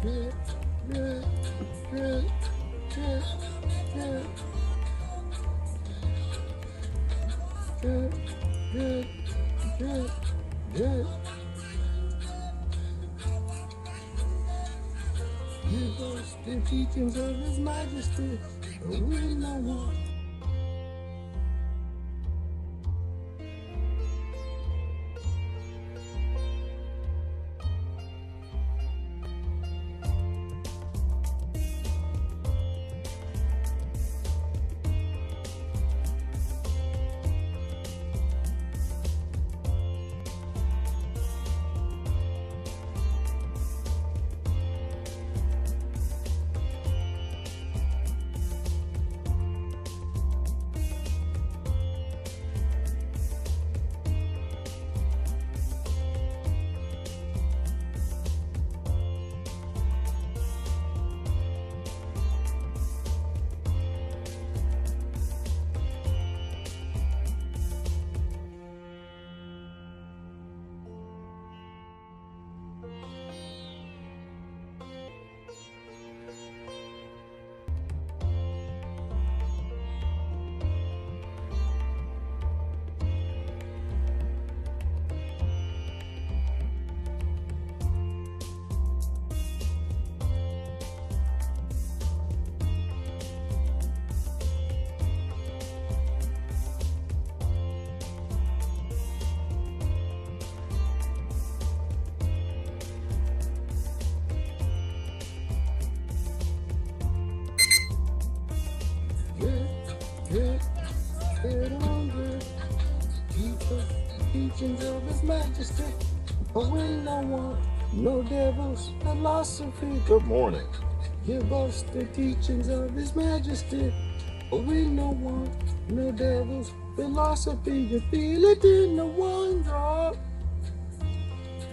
Give us the teachings of His Majesty, but we know what. Get on good. Teach us the teachings of His Majesty. But we don't want no devil's philosophy. Good morning. Give us the teachings of His Majesty. But we don't want no devil's philosophy. You feel it in the one drop.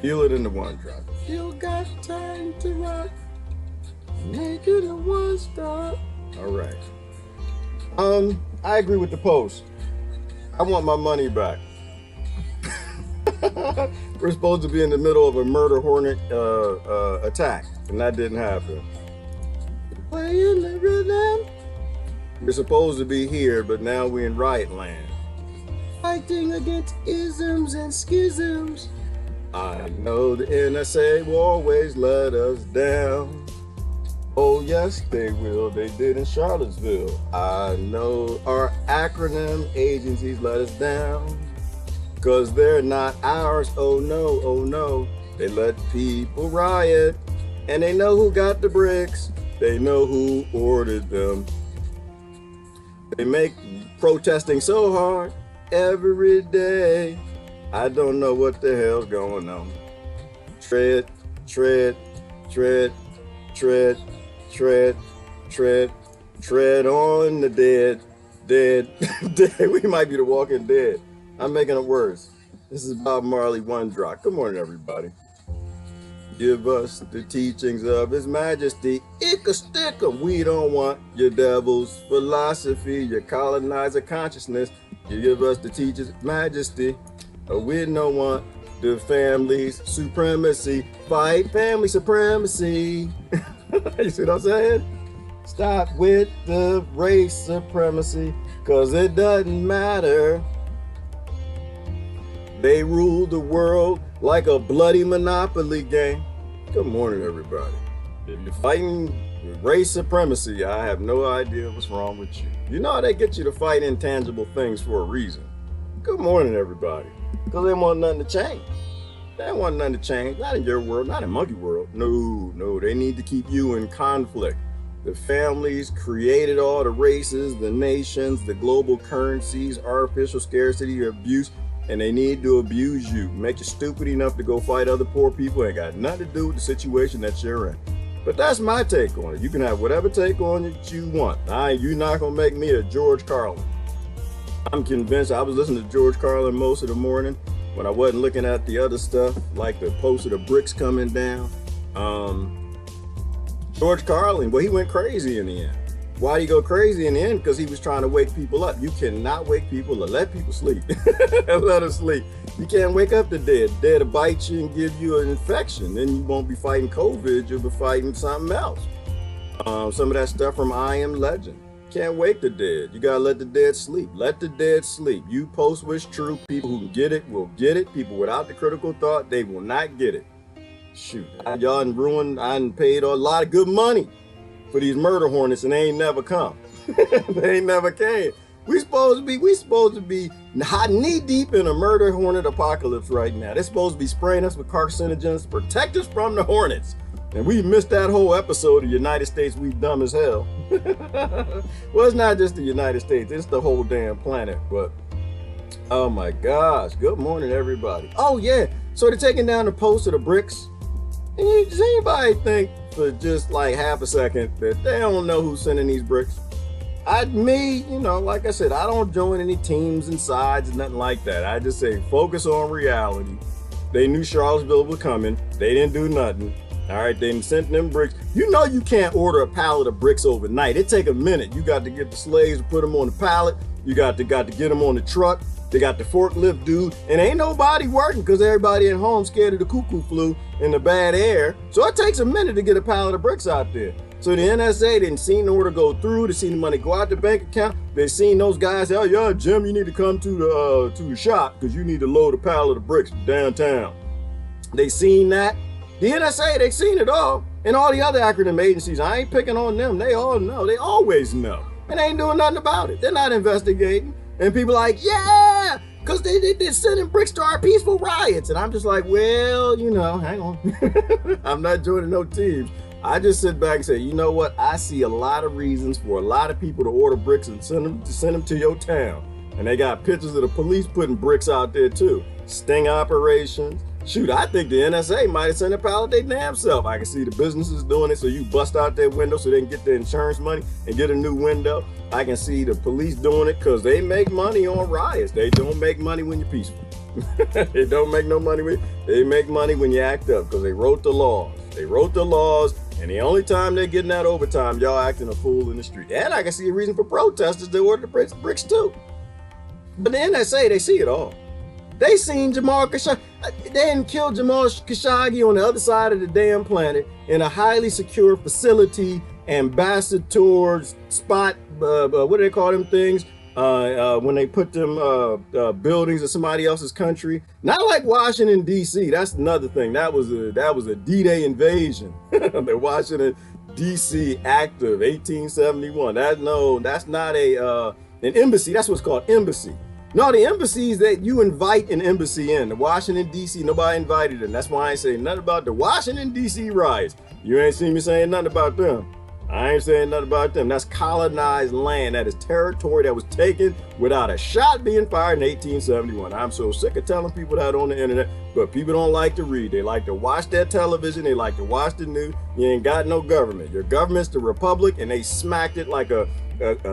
Feel it in the one drop. You got time to rock. Make it a one stop. All right. I agree with the post. I want my money back. We're supposed to be in the middle of a murder hornet attack, and that didn't happen. Playing the rhythm. We're supposed to be here, but now we're in riot land. Fighting against isms and schisms. I know the NSA will always let us down. Oh yes, they will. They did in Charlottesville. I know our acronym agencies let us down. Cause they're not ours. Oh no, oh no. They let people riot. And they know who got the bricks. They know who ordered them. They make protesting so hard every day. I don't know what the hell's going on. Tread, tread, tread, tread. Tread, tread, tread on the dead, dead, dead. We might be the walking dead. I'm making it worse. This is Bob Marley, One Drop. Good morning, everybody. Give us the teachings of His Majesty. Icka stick 'em. We don't want your devil's philosophy, your colonizer consciousness. You give us the teachings of Majesty. We don't want the family's supremacy. Fight family supremacy. You see what I'm saying? Stop with the race supremacy, cause it doesn't matter. They rule the world like a bloody monopoly game. Good morning, everybody. If you're fighting race supremacy, I have no idea what's wrong with you. You know how they get you to fight intangible things for a reason. Good morning, everybody. Cause they want nothing to change. They want nothing to change, not in your world, not in monkey world. No, they need to keep you in conflict. The families created all the races, the nations, the global currencies, artificial scarcity, abuse, and they need to abuse you. Make you stupid enough to go fight other poor people. Ain't got nothing to do with the situation that you're in. But that's my take on it. You can have whatever take on it you want. You're not gonna make me a George Carlin. I'm convinced. I was listening to George Carlin most of the morning when I wasn't looking at the other stuff, like the post of the bricks coming down. George Carlin, well, he went crazy in the end. Why did he go crazy in the end? Because he was trying to wake people up. You cannot wake people or let people sleep. Let them sleep. You can't wake up the dead. Dead to bite you and give you an infection. Then you won't be fighting COVID. You'll be fighting something else. Some of that stuff from I Am Legend. Can't wake the dead. You gotta let the dead sleep. Let the dead sleep. You post what's true. People who can get it will get it. People without the critical thought, they will not get it. Shoot, y'all and ruined. I done paid a lot of good money for these murder hornets, and they ain't never come. They ain't never came. We supposed to be hot knee deep in a murder hornet apocalypse right now. They're supposed to be spraying us with carcinogens to protect us from the hornets. And we missed that whole episode of United States, we dumb as hell. Well, it's not just the United States, it's the whole damn planet. But, oh my gosh, good morning, everybody. Oh yeah, so they're taking down the post of the bricks. And does anybody think for just like half a second that they don't know who's sending these bricks? Like I said, I don't join any teams and sides and nothing like that. I just say focus on reality. They knew Charlottesville was coming. They didn't do nothing. All right, they sent them bricks. You know you can't order a pallet of bricks overnight. It take a minute. You got to get the slaves to put them on the pallet. You got to get them on the truck. They got the forklift dude, and ain't nobody working because everybody at home scared of the cuckoo flu and the bad air. So it takes a minute to get a pallet of bricks out there. So the NSA didn't see the order go through. They seen the money go out the bank account. They seen those guys say, "Oh yeah, Jim, you need to come to the shop because you need to load a pallet of bricks downtown." They seen that. The NSA, they seen it all. And all the other acronym agencies, I ain't picking on them. They all know. They always know. And they ain't doing nothing about it. They're not investigating. And people like, yeah, because they're sending bricks to our peaceful riots. And I'm just like, well, hang on. I'm not joining no teams. I just sit back and say, you know what? I see a lot of reasons for a lot of people to order bricks and send them to your town. And they got pictures of the police putting bricks out there too. Sting operations. Shoot, I think the NSA might have sent a pallet their damn self. I can see the businesses doing it, so you bust out their window so they can get the insurance money and get a new window. I can see the police doing it because they make money on riots. They don't make money when you're peaceful. They don't make no money they make money when you act up because they wrote the laws. They wrote the laws, and the only time they're getting that overtime, y'all acting a fool in the street. And I can see a reason for protesters to order the bricks too. But the NSA, they see it all. They seen Jamal Khashoggi. They didn't kill Jamal Khashoggi on the other side of the damn planet in a highly secure facility, ambassador spot. What do they call them things? When they put them buildings in somebody else's country. Not like Washington D.C. That's another thing. That was a D-Day invasion. The Washington D.C. Act of 1871. That's not an embassy. That's what's called embassy. No, the embassies that you invite an embassy in. The Washington, D.C., nobody invited them. That's why I ain't saying nothing about the Washington, D.C. riots. You ain't seen me saying nothing about them. I ain't saying nothing about them. That's colonized land. That is territory that was taken without a shot being fired in 1871. I'm so sick of telling people that on the internet, but people don't like to read. They like to watch their television. They like to watch the news. You ain't got no government. Your government's the republic, and they smacked it like a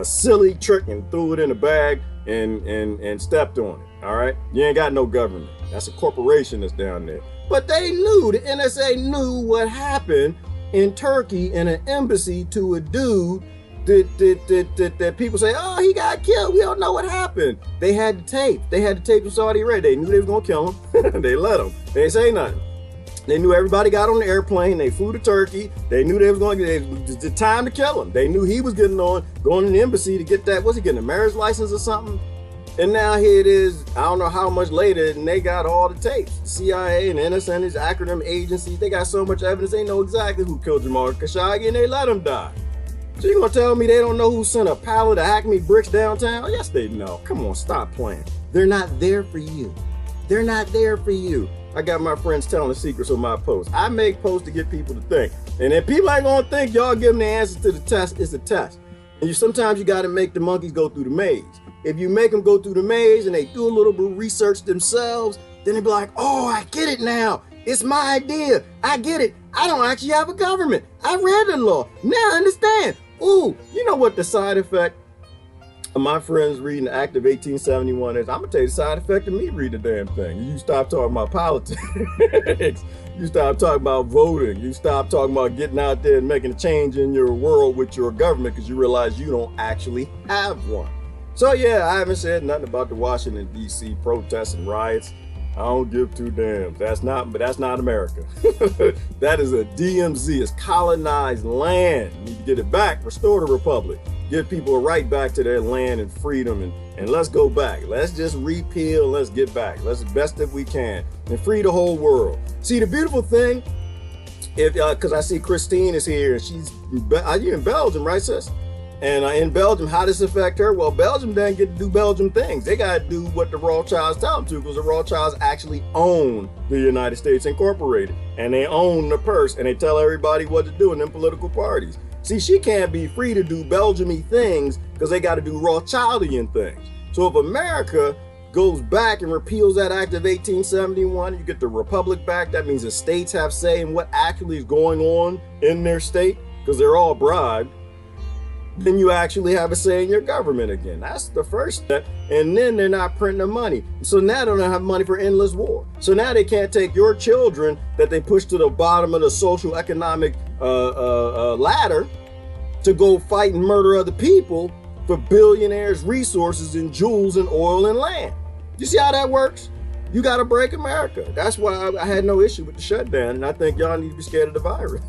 silly trick and threw it in a bag and stepped on it. All right, you ain't got no government. That's a corporation that's down there. But they knew, the NSA knew what happened in Turkey in an embassy to a dude that people say, oh, he got killed. We don't know what happened. They had the tape. They had the tape from Saudi Arabia. They knew they was gonna kill him. They let him. They didn't say nothing. They knew everybody got on the airplane. They flew to Turkey. They knew they was going to get the time to kill him. They knew he was going to the embassy to get that. Was he getting a marriage license or something? And now here it is. I don't know how much later, and they got all the tapes. The CIA and NSA and his acronym agencies. They got so much evidence. They know exactly who killed Jamal Khashoggi, and they let him die. So you gonna tell me they don't know who sent a pallet of Acme bricks downtown? Yes, they know. Come on, stop playing. They're not there for you. They're not there for you. I got my friends telling the secrets on my posts. I make posts to get people to think. And if people ain't gonna think, y'all give them the answers to the test, it's a test. And sometimes you gotta make the monkeys go through the maze. If you make them go through the maze and they do a little bit of research themselves, then they be like, oh, I get it now. It's my idea. I get it. I don't actually have a government. I read the law. Now I understand. Ooh, you know what the side effect My friends reading the Act of 1871 is, I'm gonna tell you the side effect of me reading the damn thing. You stop talking about politics. You stop talking about voting. You stop talking about getting out there and making a change in your world with your government, because you realize you don't actually have one. So yeah, I haven't said nothing about the Washington D.C. protests and riots. I don't give two damns. That's not America. That is a DMZ. It's colonized land. You need to get it back. Restore the republic. Give people a right back to their land and freedom, and let's go back. Let's just repeal. Let's get back. Let's best that we can and free the whole world. See, the beautiful thing, if because I see Christine is here, and she's you in Belgium, right, sis? And in Belgium, how does this affect her? Well, Belgium doesn't get to do Belgium things. They got to do what the Rothschilds tell them to, because the Rothschilds actually own the United States Incorporated. And they own the purse, and they tell everybody what to do in them political parties. See, she can't be free to do Belgium-y things because they got to do Rothschildian things. So if America goes back and repeals that Act of 1871, you get the republic back. That means the states have say in what actually is going on in their state, because they're all bribed. Then you actually have a say in your government again. That's the first step. And then they're not printing the money. So now they don't have money for endless war. So now they can't take your children that they push to the bottom of the social economic ladder to go fight and murder other people for billionaires' resources and jewels and oil and land. You see how that works? You got to break America. That's why I had no issue with the shutdown, and I think y'all need to be scared of the virus.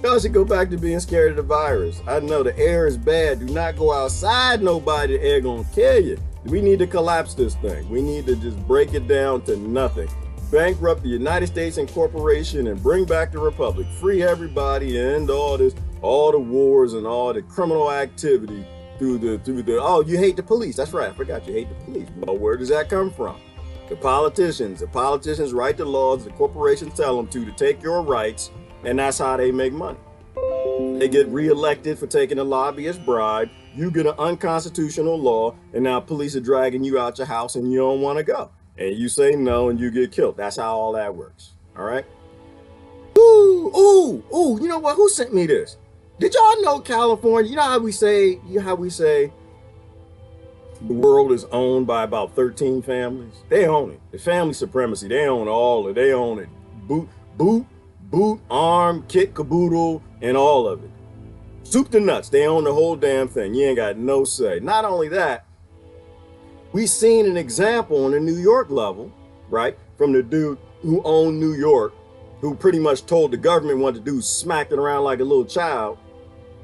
Y'all should go back to being scared of the virus. I know the air is bad. Do not go outside, nobody. The air gonna kill you. We need to collapse this thing. We need to just break it down to nothing. Bankrupt the United States Incorporation and bring back the republic. Free everybody, end all this, all the wars and all the criminal activity. Through the oh, you hate the police. That's right, I forgot you hate the police. Well, where does that come from? The politicians. The politicians write the laws, the corporations tell them to take your rights, and that's how they make money. They get reelected for taking a lobbyist bribe. You get an unconstitutional law, and now police are dragging you out your house and you don't want to go. And you say no and you get killed. That's how all that works. All right? Ooh, you know what? Who sent me this? Did y'all know California, you know how we say the world is owned by about 13 families? They own it. The family supremacy, they own all of it. They own it. Boot, arm, kit, caboodle, and all of it. Soup to nuts, they own the whole damn thing. You ain't got no say. Not only that, we seen an example on the New York level, right? From the dude who owned New York, who pretty much told the government what to do, smacked it around like a little child.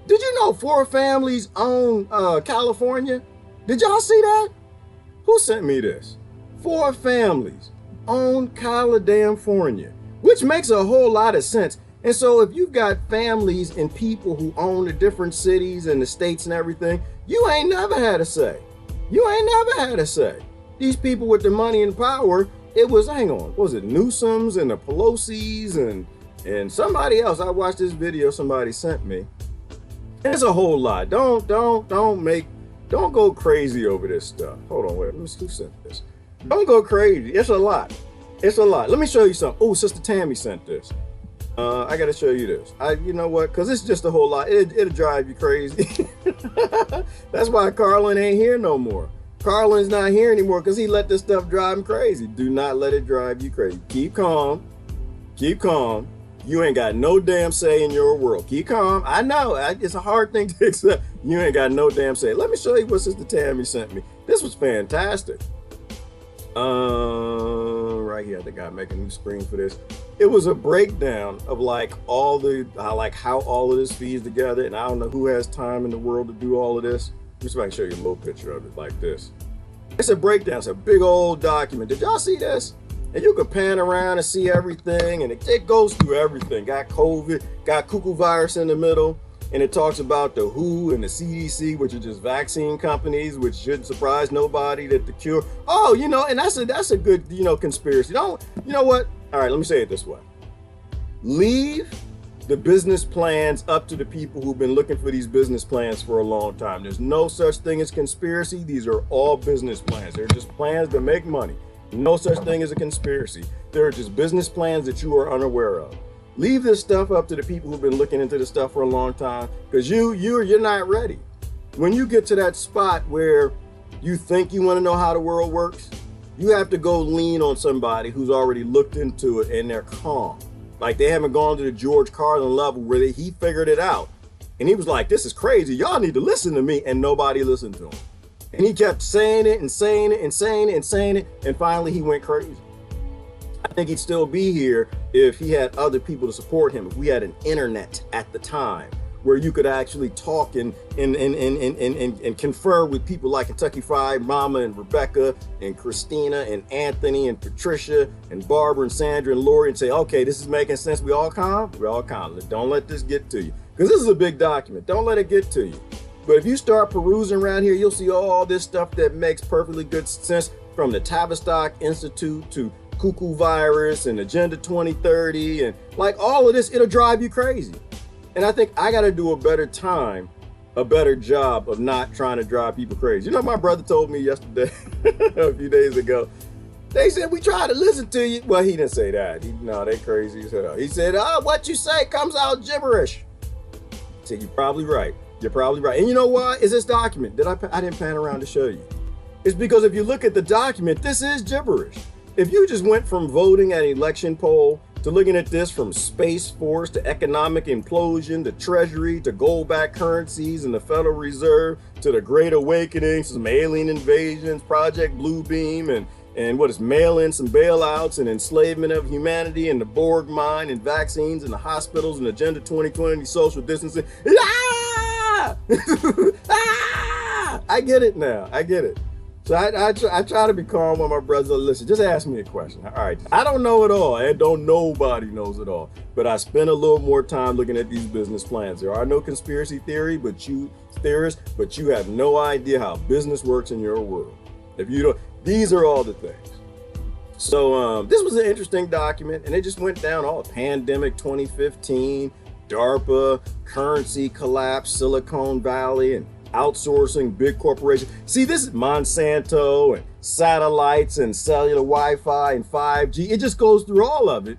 Did you know 4 families own California? Did y'all see that? Who sent me this? 4 families own California, which makes a whole lot of sense. And so if you've got families and people who own the different cities and the states and everything, you ain't never had a say. You ain't never had a say. These people with the money and power, it was, hang on, what was it, Newsom's and the Pelosi's and somebody else. I watched this video somebody sent me. There's a whole lot. Don't go crazy over this stuff. Hold on, wait, who sent this? Don't go crazy. It's a lot. It's a lot. Let me show you something. Oh, Sister Tammy sent this. I gotta show you this. You know what? Cause it's just a whole lot. It'll drive you crazy. That's why Carlin ain't here no more. Carlin's not here anymore because he let this stuff drive him crazy. Do not let it drive you crazy. Keep calm. Keep calm. You ain't got no damn say in your world. Keep calm. I know. It's a hard thing to accept. You ain't got no damn say. Let me show you what Sister Tammy sent me. This was fantastic. Right here. I think I make a new screen for this. It was a breakdown of like all the, how all of this feeds together. And I don't know who has time in the world to do all of this. Let me see if I can show you a little picture of it like this. It's a breakdown. It's a big old document. Did y'all see this? And you can pan around and see everything, and it goes through everything. Got COVID, got cuckoo virus in the middle, and it talks about the WHO and the CDC, which are just vaccine companies, which shouldn't surprise nobody that the cure. Oh, you know, and that's a good, you know, conspiracy. Don't, you know what? All right, let me say it this way. Leave the business plans up to the people who've been looking for these business plans for a long time. There's no such thing as conspiracy. These are all business plans. They're just plans to make money. No such thing as a conspiracy. They're just business plans that you are unaware of. Leave this stuff up to the people who've been looking into this stuff for a long time, because you're not ready. when you get to that spot where you think you want to know how the world works, you have to go lean on somebody who's already looked into it and they're calm. Like they haven't gone to the George Carlin level where he figured it out. And he was like, this is crazy. Y'all need to listen to me. And nobody listened to him. And he kept saying it and saying it and saying it and saying it. And finally he went crazy. I think he'd still be here if he had other people to support him. If we had an internet at the time where you could actually talk and confer with people like Kentucky Fried Mama and Rebecca and Christina and Anthony and Patricia and Barbara and Sandra and Lori and say, okay, this is making sense. We all calm? We're all calm. Don't let this get to you. Because this is a big document. Don't let it get to you. But if you start perusing around here, you'll see all this stuff that makes perfectly good sense, from the Tavistock Institute to cuckoo virus and Agenda 2030 and like all of this. It'll drive you crazy. And I think I got to do a better job of not trying to drive people crazy. You know, my brother told me yesterday, a few days ago, they said, we try to listen to you. Well, he didn't say that. No, they crazy as hell. He said, what you say comes out gibberish. I said, you're probably right. You're probably right. And you know why? Is this document that I didn't pan around to show you. It's because if you look at the document, this is gibberish. If you just went from voting at an election poll to looking at this from Space Force to economic implosion to Treasury to gold-backed currencies and the Federal Reserve to the Great Awakening, some alien invasions, Project Bluebeam, and what is mail-ins and bailouts and enslavement of humanity and the Borg mine and vaccines and the hospitals and Agenda 2020 social distancing. Ah! Ah! I get it now. I get it. So I try to be calm when my brothers listen. Just ask me a question. All right. I don't know it all, and nobody knows it all. But I spend a little more time looking at these business plans. There are no conspiracy theorists, but you have no idea how business works in your world. If you don't, these are all the things. So this was an interesting document, and it just went down all pandemic 2015, DARPA, currency collapse, Silicon Valley, and outsourcing, big corporations. See, this is Monsanto and satellites and cellular Wi-Fi and 5G. It just goes through all of it.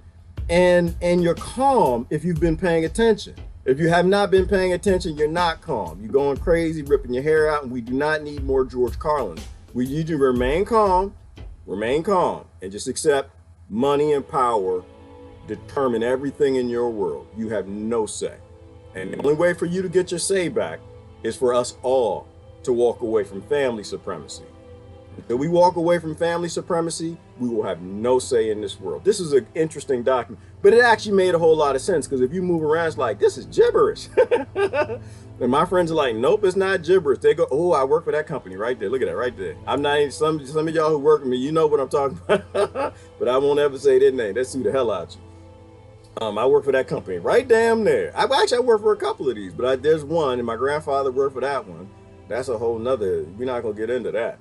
And you're calm if you've been paying attention. If you have not been paying attention, you're not calm. You're going crazy, ripping your hair out, and we do not need more George Carlin. We need to remain calm, and just accept money and power determine everything in your world. You have no say. And the only way for you to get your say back is for us all to walk away from family supremacy. Until we walk away from family supremacy, we will have no say in this world. This is an interesting document, but it actually made a whole lot of sense, because if you move around, it's like, this is gibberish. And my friends are like, nope, it's not gibberish. They go, oh, I work for that company right there. Look at that right there. I'm not even, some of y'all who work with me, you know what I'm talking about. But I won't ever say their name. That sue the hell out you. I work for that company right damn there. I work for a couple of these, but there's one, and my grandfather worked for that one. That's a whole nother, we're not gonna get into that.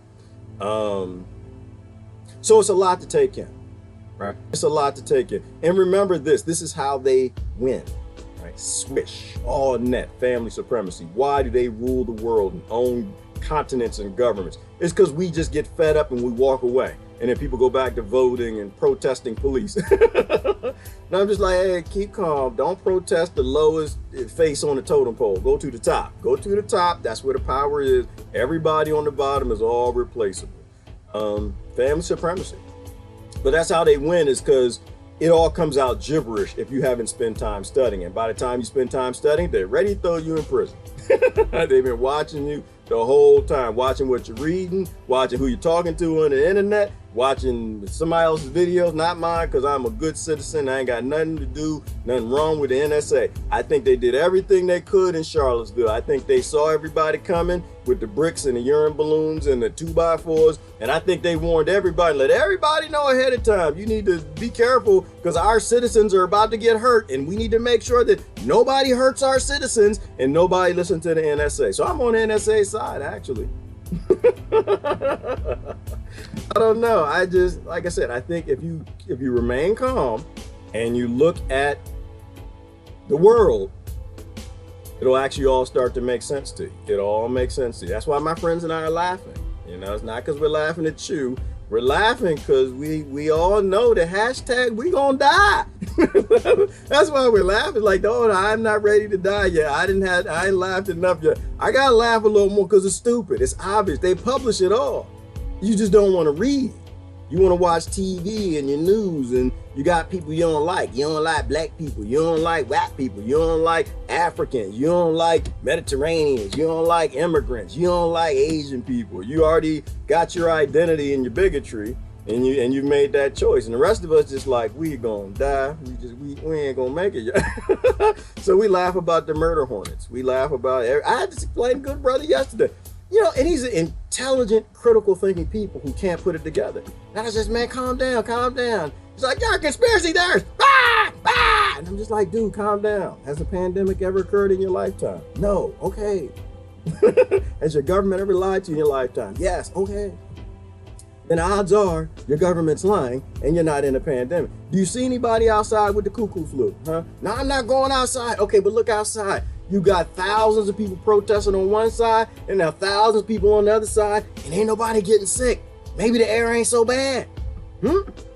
So it's a lot to take in, right? It's a lot to take in. And remember this is how they win, right? Swish, all net, family supremacy. Why do they rule the world and own continents and governments? It's because we just get fed up and we walk away. And then people go back to voting and protesting police. And I'm just like, hey, keep calm. Don't protest the lowest face on the totem pole. Go to the top. Go to the top. That's where the power is. Everybody on the bottom is all replaceable. Family supremacy. But that's how they win, is because it all comes out gibberish if you haven't spent time studying. And by the time you spend time studying, they're ready to throw you in prison. They've been watching you the whole time, watching what you're reading, watching who you're talking to on the internet, watching somebody else's videos, not mine, because I'm a good citizen. I ain't got nothing to do, nothing wrong with the NSA. I think they did everything they could in Charlottesville. I think they saw everybody coming with the bricks and the urine balloons and the 2x4s. And I think they warned everybody, let everybody know ahead of time. You need to be careful, because our citizens are about to get hurt, and we need to make sure that nobody hurts our citizens and nobody listens to the NSA. So I'm on the NSA side, actually. I don't know. I just, like I said, I think if you remain calm and you look at the world, it'll actually all start to make sense to you. It all makes sense to you. That's why my friends and I are laughing. You know, it's not because we're laughing at you. We're laughing because we all know the hashtag we gonna die. That's why we're laughing. Like, oh, I'm not ready to die yet. I ain't laughed enough yet. I gotta laugh a little more because it's stupid. It's obvious. They publish it all. You just don't want to read. You want to watch TV and your news, and you got people you don't like. You don't like black people. You don't like white people. You don't like Africans. You don't like Mediterraneans. You don't like immigrants. You don't like Asian people. You already got your identity and your bigotry, and you've made that choice. And the rest of us just like, we gonna die. We ain't gonna make it yet. So we laugh about the murder hornets. We laugh about. I had to explain Good Brother yesterday. You know, and these are intelligent, critical thinking people who can't put it together. And I was just, man, calm down, calm down. He's like, you're a conspiracy theorist. Ah! Ah! And I'm just like, dude, calm down. Has a pandemic ever occurred in your lifetime? No. Okay. Has your government ever lied to you in your lifetime? Yes. Okay. Then odds are your government's lying and you're not in a pandemic. Do you see anybody outside with the cuckoo flu? Huh? No, I'm not going outside. Okay, but look outside. You got thousands of people protesting on one side and now thousands of people on the other side, and ain't nobody getting sick. Maybe the air ain't so bad.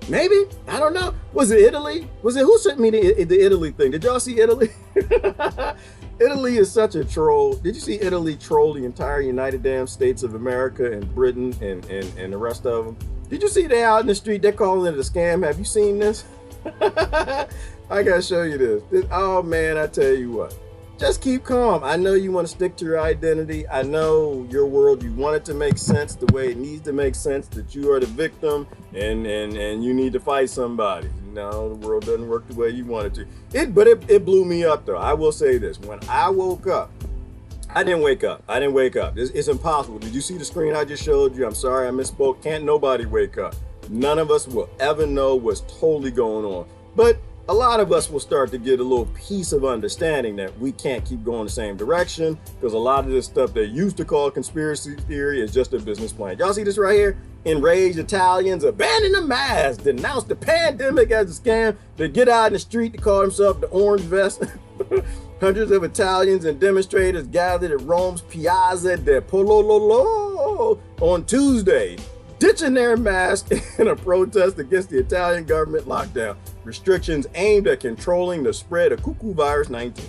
Maybe. I don't know. Was it Italy? Was it who sent me the Italy thing? Did y'all see Italy? Italy is such a troll. Did you see Italy troll the entire United Damn States of America and Britain and the rest of them? Did you see they out in the street? They're calling it a scam. Have you seen this? I gotta show you this. Oh man, I tell you what. Just keep calm. I know you want to stick to your identity. I know your world, you want it to make sense the way it needs to make sense, that you are the victim and you need to fight somebody. No, the world doesn't work the way you want it to. But it blew me up though. I will say this. When I woke up, I didn't wake up. It's impossible. Did you see the screen I just showed you? I'm sorry I misspoke. Can't nobody wake up. None of us will ever know what's totally going on. But a lot of us will start to get a little piece of understanding that we can't keep going the same direction, because a lot of this stuff they used to call conspiracy theory is just a business plan. Y'all see this right here? Enraged Italians abandon the mask, denounce the pandemic as a scam. They get out in the street to call themselves the Orange Vest. Hundreds of Italians and demonstrators gathered at Rome's Piazza del Popolo on Tuesday, ditching their mask in a protest against the Italian government lockdown restrictions aimed at controlling the spread of cuckoo virus 19.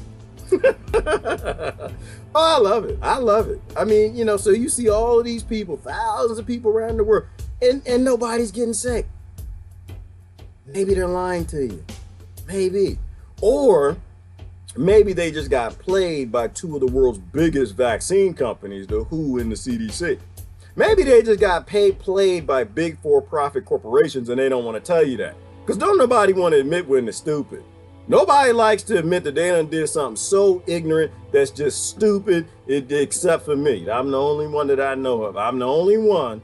Oh, I love it. I love it. I mean, you know, so you see all of these people, thousands of people around the world, and nobody's getting sick. Maybe they're lying to you. Maybe. Or maybe they just got played by two of the world's biggest vaccine companies, the WHO and the CDC. Maybe they just got played by big for-profit corporations and they don't want to tell you that. Because don't nobody want to admit when they're stupid. Nobody likes to admit that they done did something so ignorant that's just stupid, except for me. I'm the only one that I know of. I'm the only one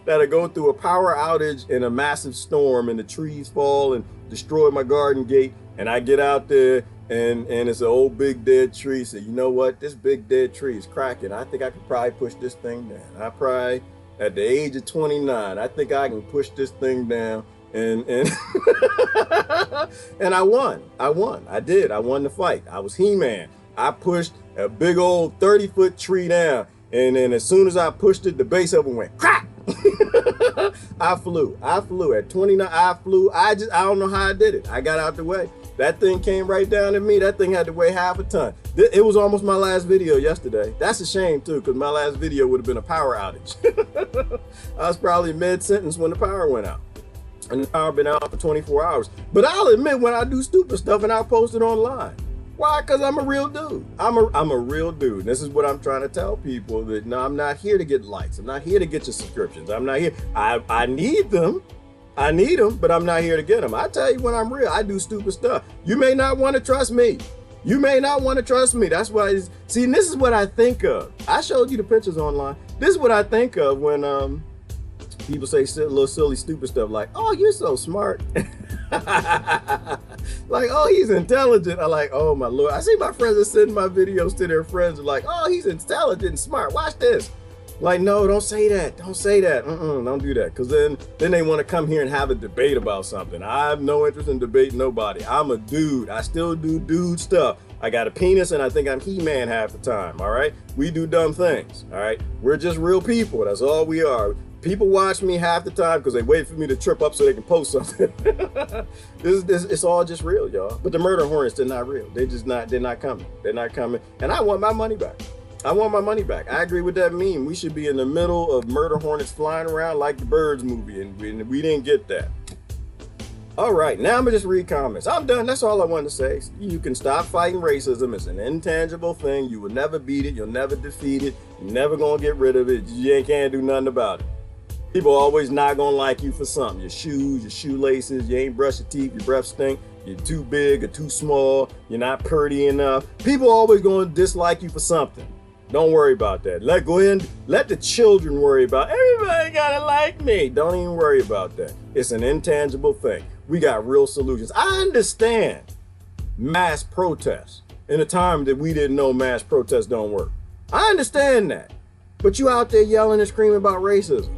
that'll go through a power outage in a massive storm and the trees fall and destroy my garden gate. And I get out there and it's an old big dead tree. So you know what? This big dead tree is cracking. I think I could probably push this thing down. I probably, at the age of 29, I think I can push this thing down. And and I won. I did. I won the fight. I was He-Man. I pushed a big old 30-foot tree down. And then as soon as I pushed it, the base of it went crack. I flew at 29. I flew. I don't know how I did it. I got out the way. That thing came right down at me. That thing had to weigh half a ton. It was almost my last video yesterday. That's a shame too, because my last video would have been a power outage. I was probably mid-sentence when the power went out. And the power been out for 24 hours. But I'll admit when I do stupid stuff and I'll post it online. Why? Because I'm a real dude. I'm a real dude. This is what I'm trying to tell people, that no, I'm not here to get likes. I'm not here to get your subscriptions. I'm not here. I need them. I need them, but I'm not here to get them. I tell you when I'm real, I do stupid stuff. You may not want to trust me. You may not want to trust me. That's why, see, and this is what I think of. I showed you the pictures online. This is what I think of when people say little silly stupid stuff like, oh, you're so smart. Like, oh, he's intelligent. I'm like, oh my Lord. I see my friends that send my videos to their friends like, oh, he's intelligent and smart. Watch this. Like, no, don't say that. Don't say that. Don't do that. Because then they want to come here and have a debate about something. I have no interest in debating nobody. I'm a dude. I still do dude stuff. I got a penis and I think I'm He-Man half the time, all right? We do dumb things, all right? We're just real people. That's all we are. People watch me half the time because they wait for me to trip up so they can post something. It's all just real, y'all. But the murder hornets, they're not real. They're not coming. They're not coming. And I want my money back. I want my money back. I agree with that meme. We should be in the middle of murder hornets flying around like the Birds movie, and we didn't get that. All right, now I'm gonna just read comments. I'm done. That's all I wanted to say. You can stop fighting racism. It's an intangible thing. You will never beat it. You'll never defeat it. You're never gonna get rid of it. You can't do nothing about it. People are always not gonna like you for something. Your shoes, your shoelaces, you ain't brush your teeth, your breath stink, you're too big or too small, you're not pretty enough. People are always gonna dislike you for something. Don't worry about that. Let the children worry about, everybody gotta like me. Don't even worry about that. It's an intangible thing. We got real solutions. I understand mass protests in a time that we didn't know mass protests don't work. I understand that. But you out there yelling and screaming about racism.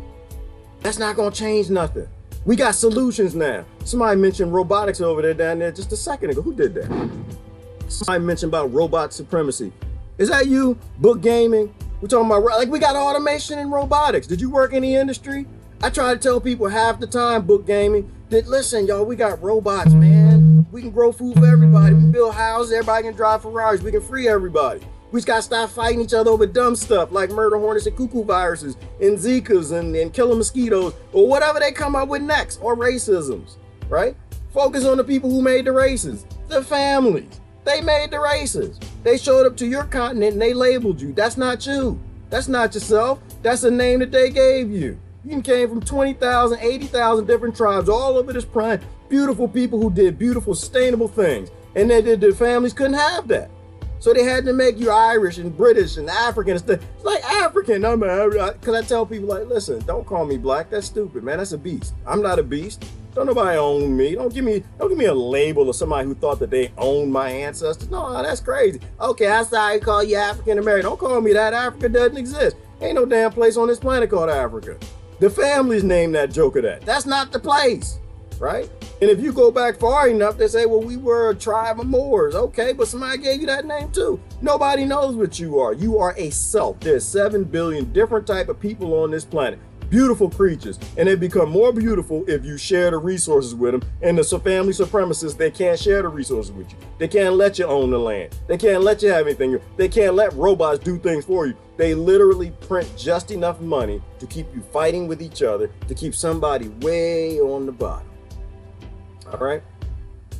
That's not gonna change nothing. We got solutions now. Somebody mentioned robotics over there down there just a second ago. Who did that? Somebody mentioned about robot supremacy. Is that you? Book gaming? We're talking about, like, we got automation and robotics. Did you work in the industry? I try to tell people half the time, book gaming, that listen, y'all, we got robots, man. We can grow food for everybody. We can build houses. Everybody can drive Ferraris. We can free everybody. We just gotta stop fighting each other over dumb stuff like murder hornets and cuckoo viruses and Zikas and killer mosquitoes or whatever they come up with next, or racisms, right? Focus on the people who made the races, the families. They made the races. They showed up to your continent and they labeled you. That's not you. That's not yourself. That's a name that they gave you. You came from 20,000, 80,000 different tribes all over this planet. Beautiful people who did beautiful, sustainable things. And their families couldn't have that. So they had to make you Irish and British and African and stuff. It's like African, because I tell people, like, listen, don't call me black. That's stupid, man. That's a beast. I'm not a beast. Don't nobody own me. Don't give me a label of somebody who thought that they owned my ancestors. No, that's crazy. Okay, I sorry to call you African American. Don't call me that. Africa doesn't exist. Ain't no damn place on this planet called Africa. The families named that joker that. That's not the place, right? And if you go back far enough, they say, well, we were a tribe of Moors. Okay, but somebody gave you that name too. Nobody knows what you are. You are a self. There's 7 billion different type of people on this planet. Beautiful creatures. And they become more beautiful if you share the resources with them. And the family supremacists, they can't share the resources with you. They can't let you own the land. They can't let you have anything. They can't let robots do things for you. They literally print just enough money to keep you fighting with each other, to keep somebody way on the bottom. All right,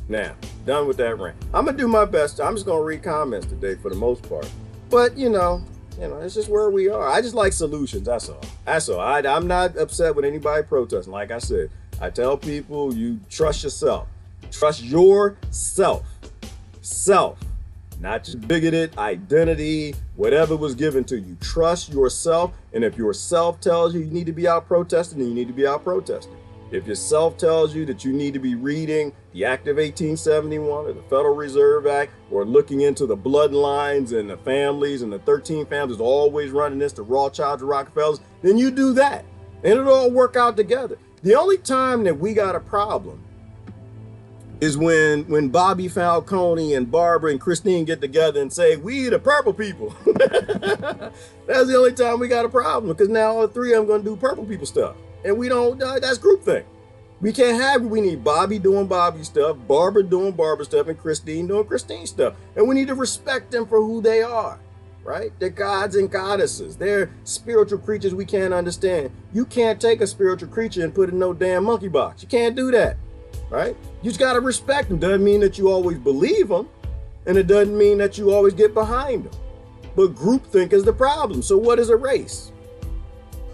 now, done with that rant. I'm gonna do my best. I'm just gonna read comments today for the most part. But you know, it's just where we are. I just like solutions, that's all. That's all. I'm not upset with anybody protesting. Like I said, I tell people, you trust yourself. Trust yourself. Self, not just bigoted identity, whatever was given to you. Trust yourself, and if your self tells you need to be out protesting, then you need to be out protesting. If your self tells you that you need to be reading the Act of 1871 or the Federal Reserve Act, or looking into the bloodlines and the families and the 13 families always running this, the Rothschilds, the Rockefellers, then you do that. And it'll all work out together. The only time that we got a problem is when Bobby Falcone and Barbara and Christine get together and say, we the purple people. That's the only time we got a problem, because now all 3 of them gonna do purple people stuff. And we don't, that's groupthink. We can't have it. We need Bobby doing Bobby stuff, Barbara doing Barbara stuff, and Christine doing Christine stuff. And we need to respect them for who they are, right? They're gods and goddesses. They're spiritual creatures we can't understand. You can't take a spiritual creature and put it in no damn monkey box. You can't do that, right? You just got to respect them. Doesn't mean that you always believe them, and it doesn't mean that you always get behind them. But groupthink is the problem. So what is a race?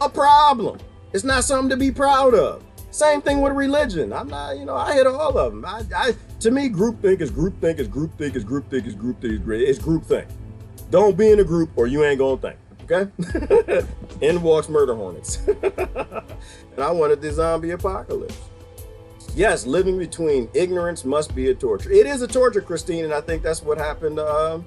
A problem. It's not something to be proud of. Same thing with religion. I'm not, I hit all of them. To me, groupthink is groupthink is groupthink is groupthink is groupthink. It's groupthink. Don't be in a group or you ain't gonna think, okay? In walks murder hornets. And I wanted the zombie apocalypse. Yes, living between ignorance must be a torture. It is a torture, Christine, and I think that's what happened to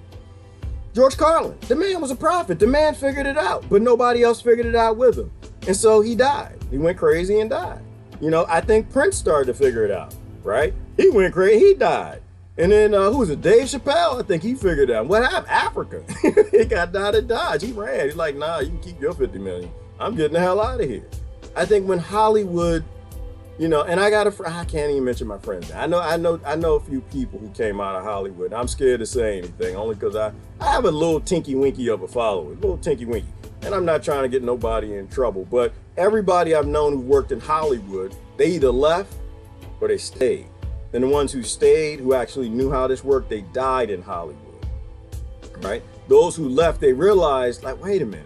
George Carlin. The man was a prophet. The man figured it out, but nobody else figured it out with him. And so he died. He went crazy and died. I think Prince started to figure it out, right? He went crazy, he died. And then who was it? Dave Chappelle, I think he figured it out. What happened? Africa. He got died at Dodge. He ran. He's like, nah, you can keep your 50 million. I'm getting the hell out of here. I think when Hollywood, you know, and I can't even mention my friends. I know a few people who came out of Hollywood. I'm scared to say anything only because I have a little tinky winky of a following, a little tinky winky. And I'm not trying to get nobody in trouble, but everybody I've known who worked in Hollywood, they either left or they stayed. And the ones who stayed, who actually knew how this worked, they died in Hollywood, right? Those who left, they realized, like, wait a minute,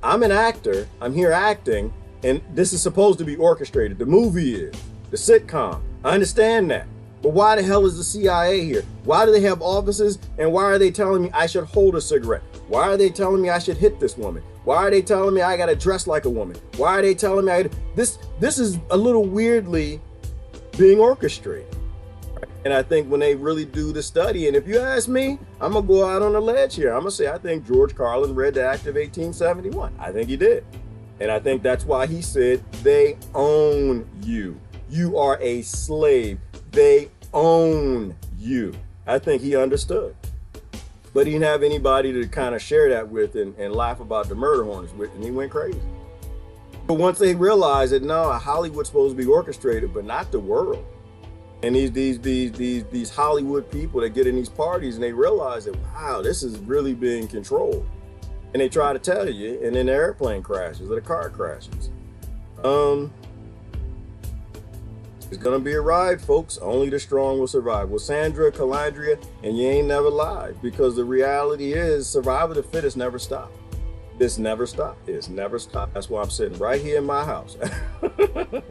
I'm an actor, I'm here acting, and this is supposed to be orchestrated. The movie is, the sitcom, I understand that. But why the hell is the CIA here? Why do they have offices, and why are they telling me I should hold a cigarette? Why are they telling me I should hit this woman? Why are they telling me I gotta dress like a woman? Why are they telling me this is a little weirdly being orchestrated. And I think when they really do the study, and if you ask me, I'm gonna go out on a ledge here. I'm gonna say I think George Carlin read the Act of 1871. I think he did. And I think that's why he said, they own you. You are a slave. They own you. I think he understood. But he didn't have anybody to kind of share that with and laugh about the murder hornets with, and he went crazy. But once they realized that, no, Hollywood's supposed to be orchestrated, but not the world. And these Hollywood people that get in these parties and they realize that, wow, this is really being controlled. And they try to tell you, and then the airplane crashes or the car crashes. It's gonna be a ride, folks. Only the strong will survive. Well, Sandra, Calandria, and you ain't never lied, because the reality is survival of the fittest never stop. This never stop. It's never stop. That's why I'm sitting right here in my house. And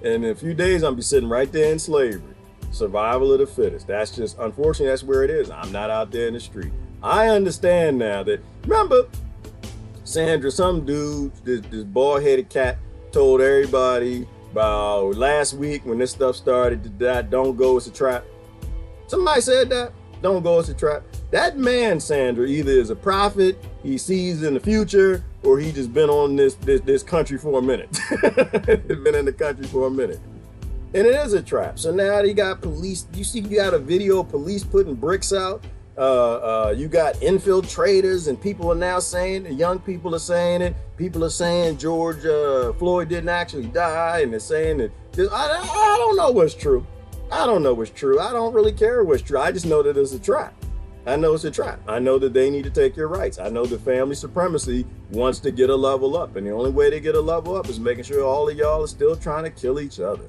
in a few days, I'm gonna be sitting right there in slavery. Survival of the fittest. That's just, unfortunately, that's where it is. I'm not out there in the street. I understand now that, remember, Sandra, some dude, this bald-headed cat, told everybody about last week when this stuff started that don't go, it's a trap. Somebody said that, don't go, it's a trap. That man, Sandra, either is a prophet, he sees in the future, or he just been on this country for a minute. Been in the country for a minute. And it is a trap. So now you got police, you got a video of police putting bricks out. You got infiltrators, and people are now saying, the young people are saying it. People are saying George Floyd didn't actually die, and they're saying that I don't know what's true. I don't know what's true. I don't really care what's true. I just know that it's a trap. I know it's a trap. I know that they need to take your rights. I know the family supremacy wants to get a level up, and the only way to get a level up is making sure all of y'all are still trying to kill each other.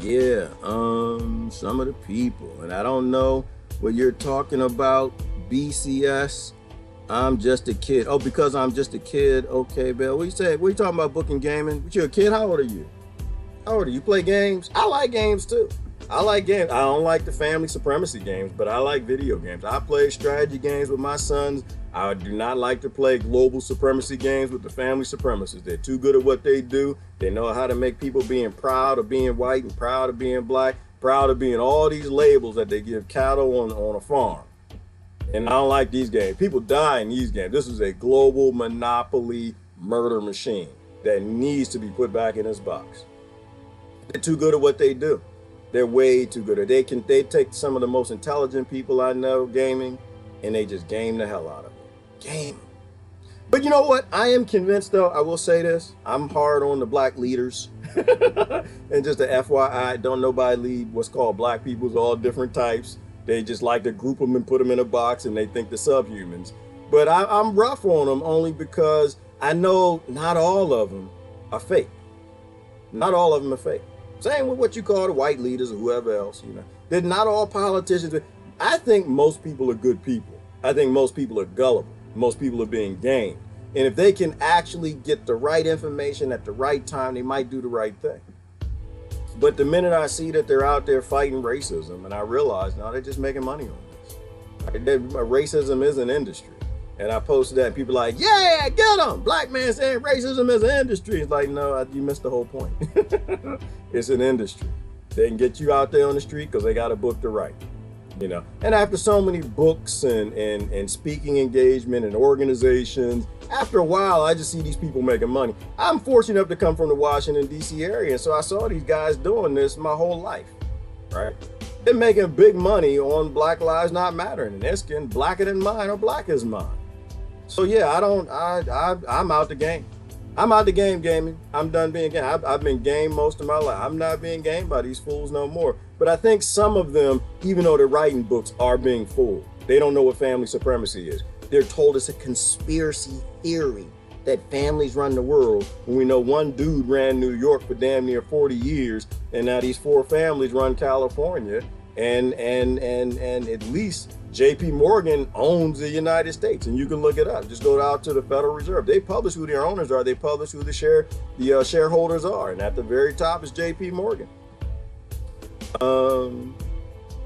Yeah, some of the people, and I don't know what you're talking about, BCS. I'm just a kid. Oh, because I'm just a kid. Okay, Bill. What you say? What you talking about, booking gaming? But you're a kid? How old are you? How old are you? You play games? I like games too. I like games. I don't like the family supremacy games, but I like video games. I play strategy games with my sons. I do not like to play global supremacy games with the family supremacists. They're too good at what they do. They know how to make people being proud of being white and proud of being black, proud of being all these labels that they give cattle on a farm. And I don't like these games. People die in these games. This is a global monopoly murder machine that needs to be put back in its box. They're too good at what they do. They're way too good. They take some of the most intelligent people I know gaming, and they just game the hell out of it. Game. But you know what? I am convinced, though, I will say this. I'm hard on the black leaders. And just a FYI, don't nobody lead what's called black peoples, all different types. They just like to group them and put them in a box, and they think they're subhumans. But I'm rough on them only because I know not all of them are fake. Not all of them are fake. Same with what you call the white leaders or whoever else, you know. They're not all politicians. I think most people are good people. I think most people are gullible. Most people are being gamed. And if they can actually get the right information at the right time, they might do the right thing. But the minute I see that they're out there fighting racism, and I realize now they're just making money on this. Racism is an industry. And I posted that, and people are like, yeah, get them. Black man saying racism is an industry. It's like, no, you missed the whole point. It's an industry. They can get you out there on the street because they got a book to write. You know, and after so many books and speaking engagement and organizations, after a while, I just see these people making money. I'm fortunate enough to come from the Washington, D.C. area, and so I saw these guys doing this my whole life, right? They're making big money on Black Lives Not Mattering, and their skin blacker than mine or black as mine. So yeah, I'm out the game. I'm out the game gaming. I'm done being game. I've been game most of my life. I'm not being gamed by these fools no more. But I think some of them, even though they're writing books, are being fooled. They don't know what family supremacy is. They're told it's a conspiracy theory that families run the world, when we know one dude ran New York for damn near 40 years, and now these 4 families run California, and at least JP Morgan owns the United States, and you can look it up. Just go out to the Federal Reserve. They publish who their owners are. They publish who the shareholders are, and at the very top is JP Morgan.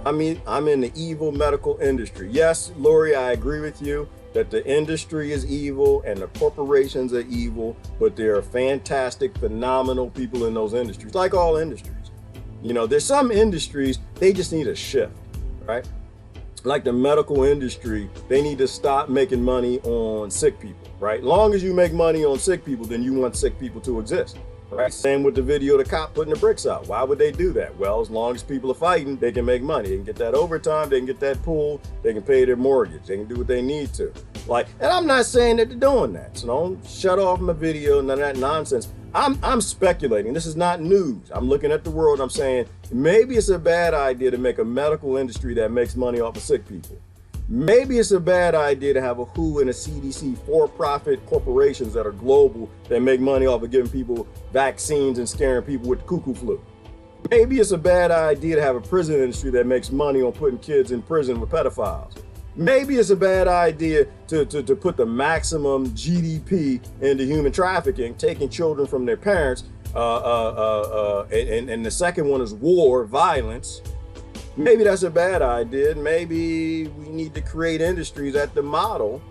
I mean, I'm in the evil medical industry. Yes, Lori, I agree with you that the industry is evil and the corporations are evil, but there are fantastic, phenomenal people in those industries, like all industries. You know, there's some industries, they just need a shift, right? Like the medical industry, they need to stop making money on sick people, right? Long as you make money on sick people, then you want sick people to exist, right? Same with the video of the cop putting the bricks out. Why would they do that? Well, as long as people are fighting, they can make money. They can get that overtime, they can get that pool, they can pay their mortgage, they can do what they need to. Like, and I'm not saying that they're doing that, so don't shut off my video, none of that nonsense. I'm speculating. This is not news. I'm looking at the world. I'm saying maybe it's a bad idea to make a medical industry that makes money off of sick people. Maybe it's a bad idea to have a WHO and a CDC for-profit corporations that are global that make money off of giving people vaccines and scaring people with the cuckoo flu. Maybe it's a bad idea to have a prison industry that makes money on putting kids in prison with pedophiles. Maybe it's a bad idea to put the maximum GDP into human trafficking, taking children from their parents, and the second one is war, violence. Maybe that's a bad idea. Maybe we need to create industries at the model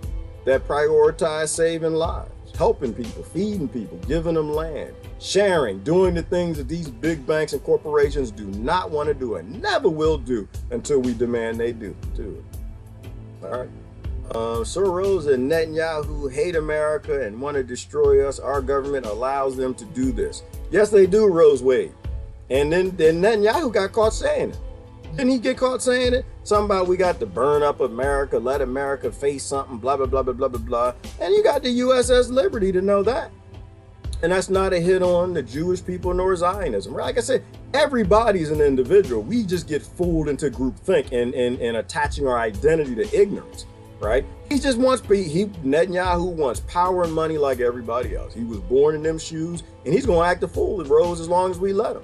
that prioritize saving lives, helping people, feeding people, giving them land, sharing, doing the things that these big banks and corporations do not want to do and never will do until we demand they do too. All right. Soros and Netanyahu hate America and want to destroy us. Our government allows them to do this. Yes, they do, Rose Wade. And then Netanyahu got caught saying it. Didn't he get caught saying it? Something about we got to burn up America, let America face something, blah, blah, blah, blah, blah, blah, blah. And you got the USS Liberty to know that. And that's not a hit on the Jewish people nor Zionism. Like I said, everybody's an individual. We just get fooled into groupthink and attaching our identity to ignorance, right? He just wants, Netanyahu wants power and money like everybody else. He was born in them shoes, and he's going to act a fool at Rose as long as we let him,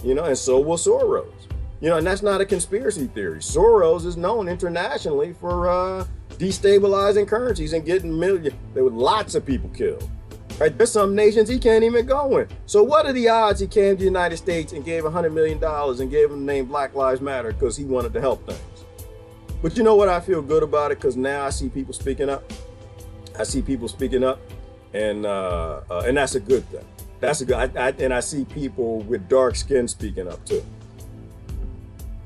you know, and so will Soros. You know, and that's not a conspiracy theory. Soros is known internationally for destabilizing currencies and getting there were lots of people killed. Right? There's some nations he can't even go in. So what are the odds he came to the United States and gave $100 million and gave him the name Black Lives Matter because he wanted to help things? But you know what? I feel good about it because now I see people speaking up. I see people speaking up, and that's a good thing. That's a good. And I see people with dark skin speaking up too.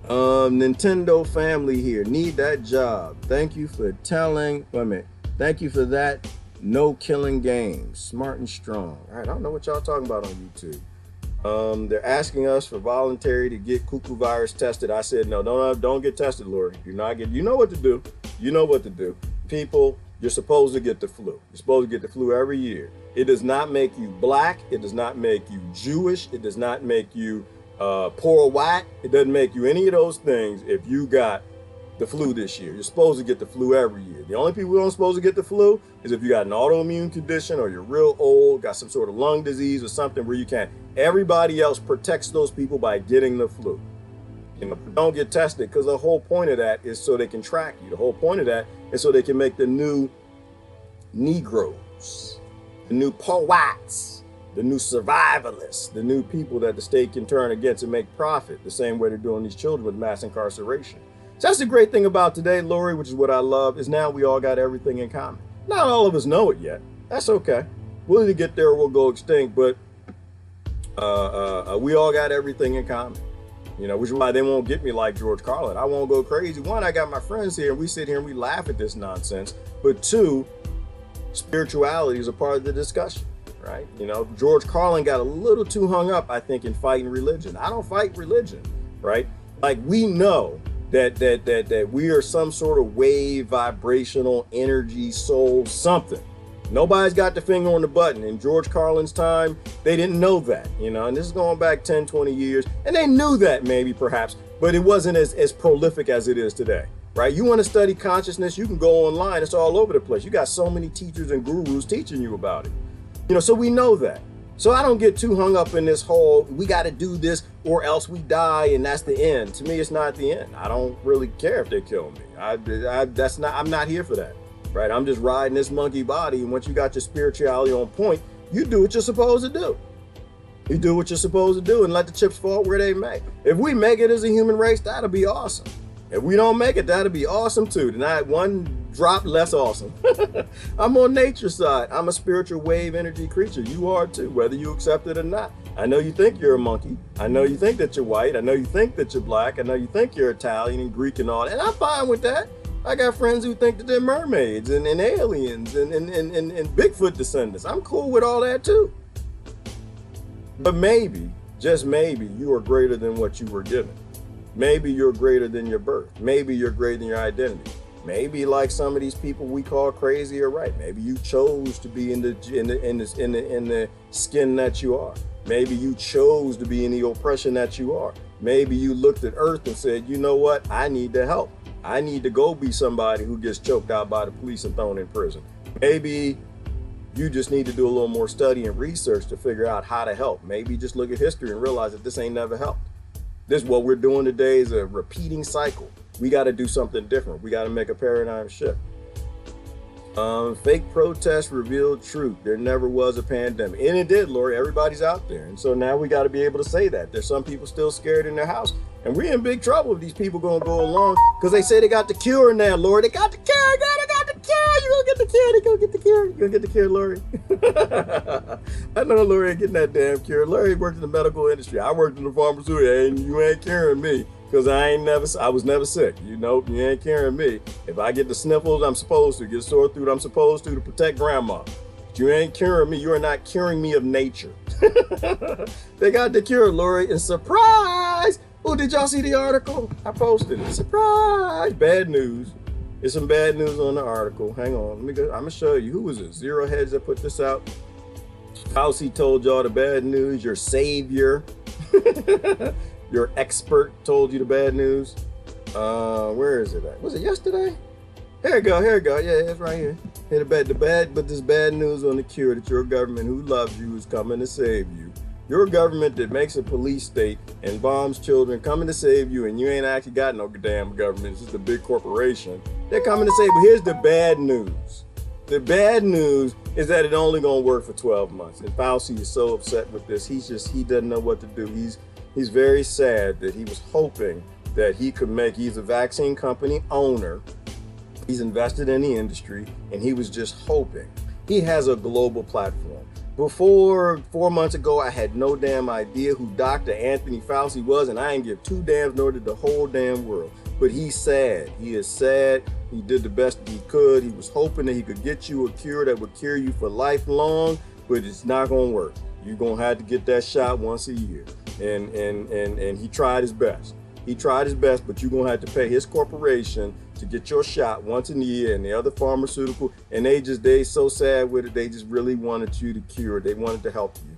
Nintendo family here. Need that job. Thank you for telling. Wait a minute. Thank you for that. No killing games. Smart and strong. All right. I don't know what y'all talking about on YouTube. They're asking us for voluntary to get cuckoo virus tested. I said no. Don't get tested, Lori. Do not get. You know what to do. You know what to do. People, you're supposed to get the flu. You're supposed to get the flu every year. It does not make you black. It does not make you Jewish. It does not make you poor white. It doesn't make you any of those things if you got the flu this year. You're supposed to get the flu every year. The only people who aren't supposed to get the flu is if you got an autoimmune condition or you're real old, got some sort of lung disease or something where you can't. Everybody else protects those people by getting the flu. You know, don't get tested because the whole point of that is so they can track you. The whole point of that is so they can make the new Negroes, the new poor whites, the new survivalists, the new people that the state can turn against and make profit, the same way they're doing these children with mass incarceration. So that's the great thing about today, Lori, which is what I love, is now we all got everything in common. Not all of us know it yet. That's okay. We'll either get there or we'll go extinct, but we all got everything in common. You know, which is why they won't get me like George Carlin. I won't go crazy. One, I got my friends here and we sit here and we laugh at this nonsense. But two, spirituality is a part of the discussion, right? You know, George Carlin got a little too hung up, I think, in fighting religion. I don't fight religion, right? Like, we know that we are some sort of wave, vibrational, energy, soul, something. Nobody's got the finger on the button. In George Carlin's time, they didn't know that, and this is going back 10, 20 years. And they knew that maybe, perhaps, but it wasn't as prolific as it is today, right? You want to study consciousness, you can go online. It's all over the place. You got so many teachers and gurus teaching you about it, so we know that. So I don't get too hung up in this whole, we got to do this or else we die and that's the end. To me, it's not the end. I don't really care if they kill me. I'm not here for that. Right, I'm just riding this monkey body, and once you got your spirituality on point, you do what you're supposed to do. You do what you're supposed to do and let the chips fall where they may. If we make it as a human race, that'll be awesome. If we don't make it, that'll be awesome too. Tonight, one drop less awesome. I'm on nature's side. I'm a spiritual wave energy creature. You are too, whether you accept it or not. I know you think you're a monkey. I know you think that you're white. I know you think that you're black. I know you think you're Italian and Greek and all that. And I'm fine with that. I got friends who think that they're mermaids and aliens and Bigfoot descendants. I'm cool with all that too. But maybe, just maybe, you are greater than what you were given. Maybe you're greater than your birth. Maybe you're greater than your identity. Maybe, like some of these people we call crazy, are right. Maybe you chose to be in the skin that you are. Maybe you chose to be in the oppression that you are. Maybe you looked at Earth and said, you know what? I need to help. I need to go be somebody who gets choked out by the police and thrown in prison. Maybe you just need to do a little more study and research to figure out how to help. Maybe just look at history and realize that this ain't never helped. This, what we're doing today, is a repeating cycle. We got to do something different. We got to make a paradigm shift. Fake protests revealed truth. There never was a pandemic. And it did, Lori. Everybody's out there. And so now we got to be able to say that. There's some people still scared in their house. And we're in big trouble if these people going to go along, because they say they got the cure now, Lori. They got the cure. They got the cure. You going to get the cure. They going to get the cure. You going to get the cure, Lori. I know Lori ain't getting that damn cure. Lori worked in the medical industry. I worked in the pharmaceutical, and you ain't curing me. Because I was never sick. You ain't curing me. If I get the sniffles, I'm supposed to. Get sore throat, I'm supposed to protect grandma. But you ain't curing me. You are not curing me of nature. They got the cure, Lori. And surprise! Oh, did y'all see the article? I posted it. Surprise! Bad news. There's some bad news on the article. Hang on. I'm going to show you. Who was it? Zero Heads that put this out. Fauci told y'all the bad news. Your savior. Your expert told you the bad news. Where is it at? Was it yesterday? Here we go. Yeah, it's right here. But this bad news on the cure, that your government who loves you is coming to save you. Your government that makes a police state and bombs children coming to save you, and you ain't actually got no damn government. It's just a big corporation. They're coming to save you. But here's the bad news. The bad news is that it only gonna work for 12 months. And Fauci is so upset with this. He doesn't know what to do. He's very sad that he was hoping that he could he's a vaccine company owner. He's invested in the industry, and he was just hoping. He has a global platform. Before 4 months ago, I had no damn idea who Dr. Anthony Fauci was, and I ain't give two damns, nor did the whole damn world. But he's sad. He is sad. He did the best he could. He was hoping that he could get you a cure that would cure you for lifelong, but it's not gonna work. You're gonna have to get that shot once a year. And he tried his best. He tried his best, but you're gonna have to pay his corporation to get your shot once in a year, and the other pharmaceutical, and they so sad with it. They just really wanted you to cure. They wanted to help you.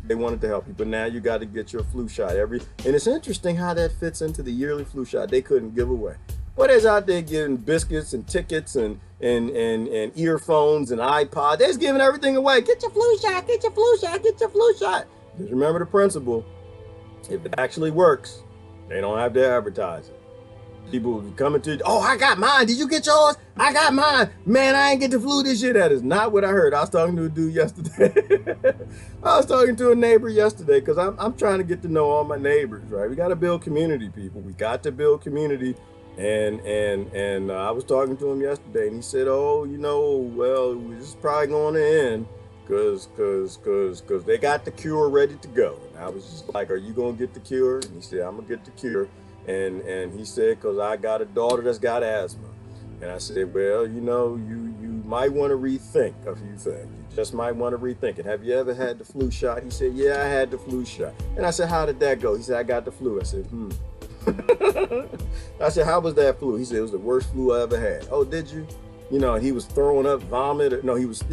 They wanted to help you, but now you got to get your flu shot and it's interesting how that fits into the yearly flu shot they couldn't give away. What is out there giving biscuits and tickets and earphones and iPods? They're just giving everything away. Get your flu shot, get your flu shot, get your flu shot. Just remember the principle. If it actually works, they don't have to advertise it. People coming to you, oh, I got mine. Did you get yours? I got mine. Man, I ain't get the flu this year. That is not what I heard. I was talking to a dude yesterday. I was talking to a neighbor yesterday because I'm trying to get to know all my neighbors, right? We got to build community, people. We got to build community. And I was talking to him yesterday, and he said, oh, well, this is probably going to end because they got the cure ready to go. And I was just like, are you going to get the cure? And he said, I'm going to get the cure. And he said, because I got a daughter that's got asthma. And I said, well, you might want to rethink a few things. You just might want to rethink it. Have you ever had the flu shot? He said, yeah, I had the flu shot. And I said, how did that go? He said, I got the flu. I said, I said, how was that flu? He said, it was the worst flu I ever had. Oh, did you? You know, he was throwing up vomit. No, he was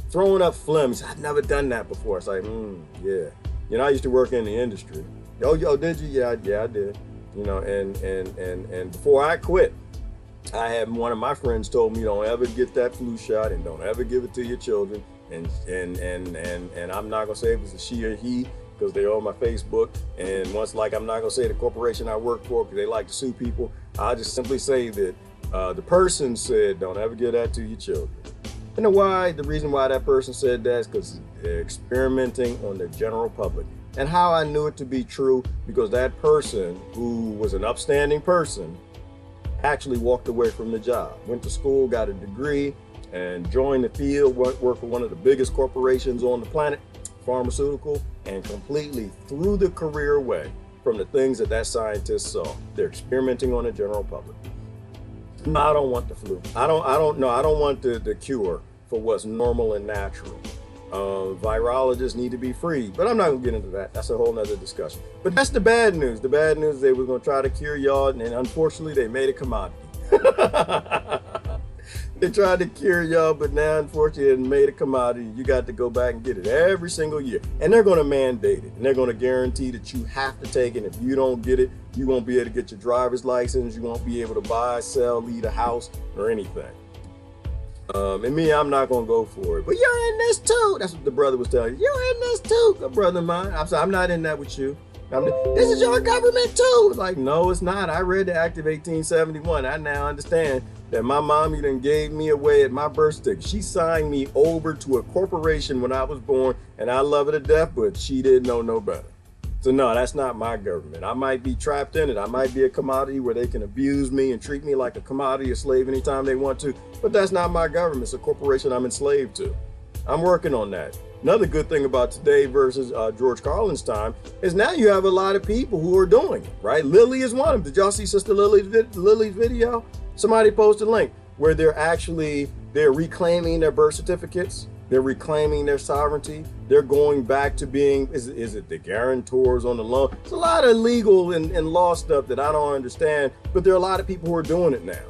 throwing up phlegm. He said, I've never done that before. It's like, yeah. You know, I used to work in the industry. Yo, did you? Yeah, I did. You know, and before I quit, I had one of my friends told me, don't ever get that flu shot and don't ever give it to your children. And I'm not gonna say if it's a she or he because they're on my Facebook. And once, like, I'm not gonna say the corporation I work for because they like to sue people. I'll just simply say that the person said, don't ever give that to your children. You know why? The reason why that person said that is because they're experimenting on the general public. And how I knew it to be true, because that person, who was an upstanding person, actually walked away from the job, went to school, got a degree, and joined the field, worked for one of the biggest corporations on the planet, pharmaceutical, and completely threw the career away from the things that scientist saw. They're experimenting on the general public. No, I don't want the flu. I don't want the cure for what's normal and natural. Virologists need to be free, but I'm not gonna get into that. That's a whole nother discussion. But that's the bad news. The bad news is they were gonna try to cure y'all, and unfortunately they made a commodity. They tried to cure y'all, but now unfortunately it made a commodity. You got to go back and get it every single year. And they're gonna mandate it, and they're gonna guarantee that you have to take it. If you don't get it, you won't be able to get your driver's license, you won't be able to buy, sell, leave a house, or anything. And me, I'm not gonna go for it. But you're in this too. That's what the brother was telling you. You're in this too, a brother of mine. I'm not in that with you. This is your government too. Like, no, it's not. I read the Act of 1871. I now understand that my mommy done gave me away at my birth certificate. She signed me over to a corporation when I was born, and I love her to death, but she didn't know no better. So no, that's not my government. I might be trapped in it. I might be a commodity where they can abuse me and treat me like a commodity or slave anytime they want to, but that's not my government. It's a corporation I'm enslaved to. I'm working on that. Another good thing about today versus George Carlin's time is now you have a lot of people who are doing it, right? Lily is one of them. Did y'all see Sister Lily's video? Somebody posted a link where they're reclaiming their birth certificates. They're reclaiming their sovereignty. They're going back to being, is it the guarantors on the loan? It's a lot of legal and law stuff that I don't understand, but there are a lot of people who are doing it now,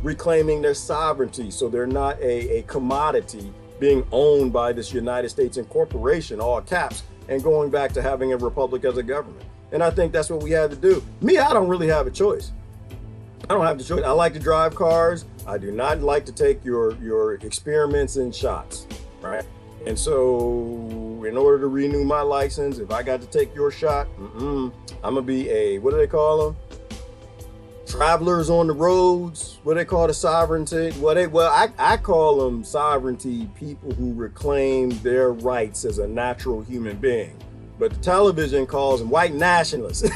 reclaiming their sovereignty so they're not a commodity being owned by this United States incorporation, all caps, and going back to having a republic as a government. And I think that's what we have to do. Me, I don't really have a choice. I don't have the choice. I like to drive cars. I do not like to take your experiments and shots, right? And so in order to renew my license, if I got to take your shot, I'm gonna be a, what do they call them? Travelers on the roads. What do they call the sovereignty? I call them sovereignty people who reclaim their rights as a natural human being. But the television calls them white nationalists.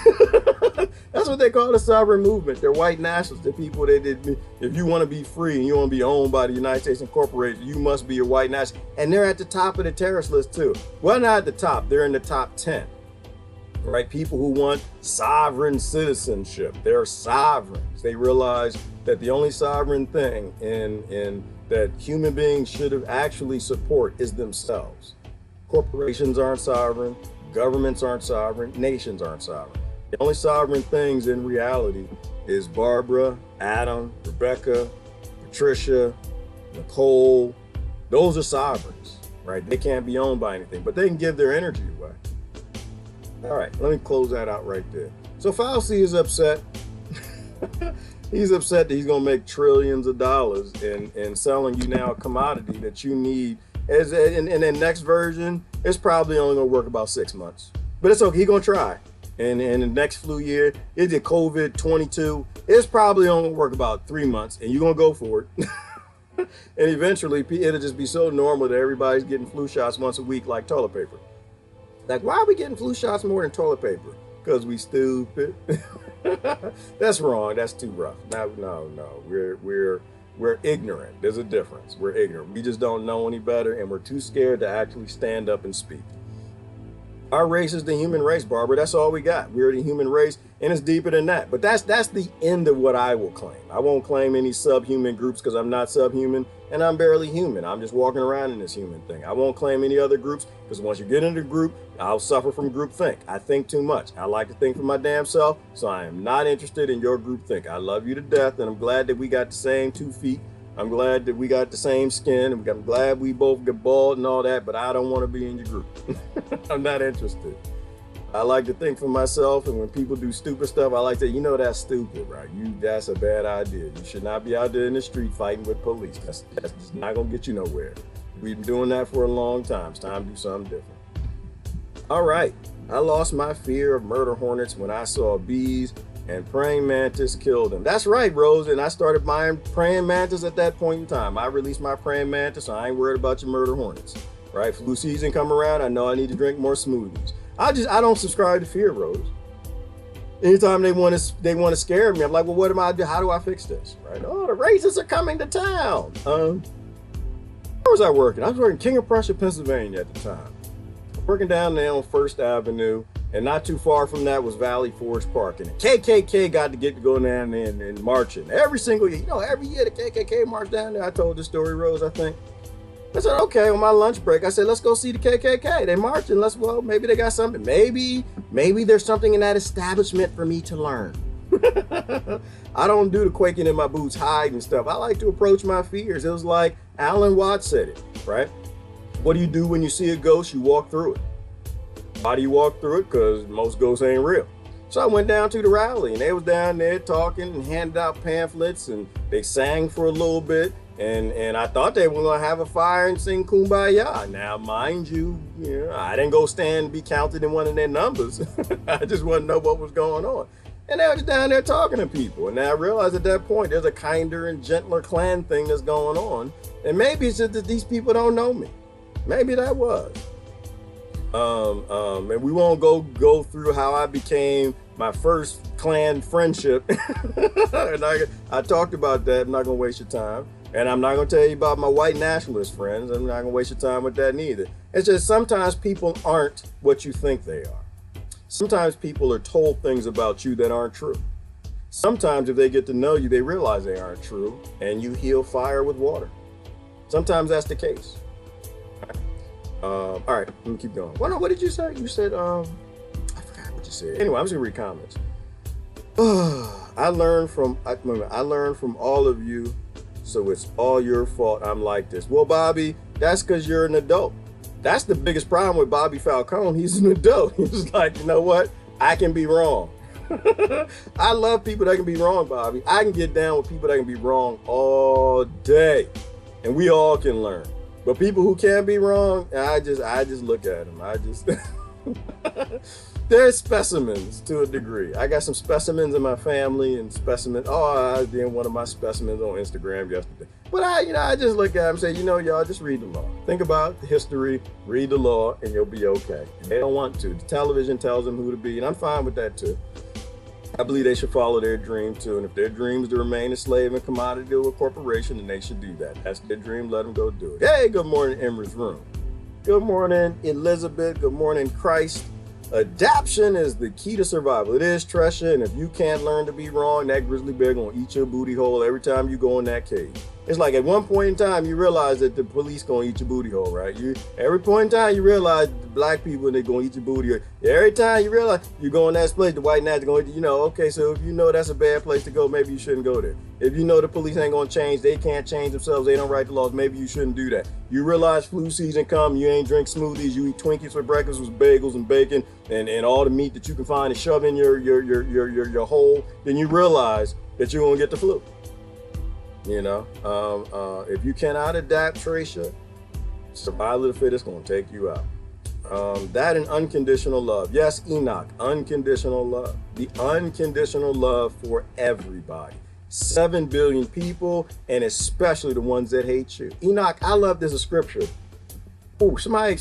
That's what they call the sovereign movement. They're white nationalists. They're people if you want to be free and you want to be owned by the United States Incorporated, you must be a white nationalist. And they're at the top of the terrorist list too. Well, not at the top. They're in the top 10. Right? People who want sovereign citizenship. They're sovereigns. They realize that the only sovereign thing in that human beings should have actually support is themselves. Corporations aren't sovereign. Governments aren't sovereign. Nations aren't sovereign. The only sovereign things in reality is Barbara, Adam, Rebecca, Patricia, Nicole. Those are sovereigns, right? They can't be owned by anything, but they can give their energy away. All right, let me close that out right there. So Fauci is upset. He's upset that he's going to make trillions of dollars in selling you now a commodity that you need. In the next version, it's probably only going to work about 6 months. But it's okay. He's going to try. And in the next flu year, it's a COVID-22. It's probably only going to work about 3 months. And you're going to go for it. And eventually, it'll just be so normal that everybody's getting flu shots once a week like toilet paper. Like, why are we getting flu shots more than toilet paper? Because we stupid. That's wrong. That's too rough. No. We're ignorant. There's a difference. We're ignorant. We just don't know any better, and we're too scared to actually stand up and speak. Our race is the human race, Barbara. That's all we got. We're the human race, and it's deeper than that. But that's the end of what I will claim. I won't claim any subhuman groups because I'm not subhuman, and I'm barely human. I'm just walking around in this human thing. I won't claim any other groups because once you get into a group, I'll suffer from groupthink. I think too much. I like to think for my damn self, so I am not interested in your groupthink. I love you to death, and I'm glad that we got the same 2 feet I'm glad that we got the same skin, and I'm glad we both get bald and all that, but I don't want to be in your group. I'm not interested. I like to think for myself, and when people do stupid stuff, I like to, you know, that's stupid, right? That's a bad idea. You should not be out there in the street fighting with police. That's just not gonna get you nowhere. We've been doing that for a long time. It's time to do something different. All right, I lost my fear of murder hornets when I saw bees and praying mantis killed them. That's right, Rose, and I started buying praying mantis at that point in time. I released my praying mantis, so I ain't worried about your murder hornets, right? Flu season come around, I know I need to drink more smoothies. I don't subscribe to fear, Rose. Anytime they want to scare me, I'm like, well, what am I do? How do I fix this? Right? Oh, the racists are coming to town. Where was I working? I was working King of Prussia, Pennsylvania at the time. Working down there on First Avenue, and not too far from that was Valley Forge Park. And the KKK got to get to go down there and marching every single year. You know, every year the KKK marched down there. I told this story, Rose, I think. I said, okay, on my lunch break, I said, let's go see the KKK. They marching. Well, maybe they got something. Maybe there's something in that establishment for me to learn. I don't do the quaking in my boots, hide and stuff. I like to approach my fears. It was like Alan Watts said it, right? What do you do when you see a ghost? You walk through it. Why do you walk through it? Because most ghosts ain't real. So I went down to the rally, and they was down there talking and handed out pamphlets, and they sang for a little bit. And I thought they were gonna have a fire and sing Kumbaya. Now, mind you, I didn't go stand and be counted in one of their numbers. I just wanted to know what was going on. And they were just down there talking to people. And I realized at that point, there's a kinder and gentler clan thing that's going on. And maybe it's just that these people don't know me. Maybe that was. And we won't go through how I became my first clan friendship. And I talked about that. I'm not gonna waste your time. And I'm not going to tell you about my white nationalist friends. I'm not going to waste your time with that neither. It's just sometimes people aren't what you think they are. Sometimes people are told things about you that aren't true. Sometimes if they get to know you, they realize they aren't true, and you heal fire with water. Sometimes that's the case. All right, let me keep going. What did you say? You said, I forgot what you said. Anyway, I'm just going to read comments. I learned from all of you. So it's all your fault I'm like this. Well, Bobby, that's because you're an adult. That's the biggest problem with Bobby Falcone. He's an adult. He's like, you know what? I can be wrong. I love people that can be wrong, Bobby. I can get down with people that can be wrong all day. And we all can learn. But people who can't be wrong, I just look at them. They're specimens to a degree. I got some specimens in my family and specimens. Oh, I did one of my specimens on Instagram yesterday. But I just look at them and say, y'all just read the law. Think about the history, read the law, and you'll be okay. They don't want to. The television tells them who to be, and I'm fine with that too. I believe they should follow their dream too. And if their dream is to remain a slave and commodity to a corporation, then they should do that. That's their dream. Let them go do it. Hey, good morning, Emmer's Room. Good morning, Elizabeth. Good morning, Christ. Adaption is the key to survival. It is, Tresha, and if you can't learn to be wrong, that grizzly bear gonna eat your booty hole every time you go in that cave. It's like at one point in time, you realize that the police gonna eat your booty hole, right? Every point in time, you realize the black people, they're gonna eat your booty hole. Every time you realize you go in that place, the white nat's gonna eat you. Okay, so if you know that's a bad place to go, maybe you shouldn't go there. If you know the police ain't gonna change, they can't change themselves, they don't write the laws, maybe you shouldn't do that. You realize flu season come, you ain't drink smoothies, you eat Twinkies for breakfast with bagels and bacon and all the meat that you can find and shove in your hole, then you realize that you're gonna get the flu. If you cannot adapt, Tracia, survival of the fittest gonna take you out. That and unconditional love. Yes, Enoch, unconditional love. The unconditional love for everybody. 7 billion people, and especially the ones that hate you. Enoch, I love this scripture. Oh,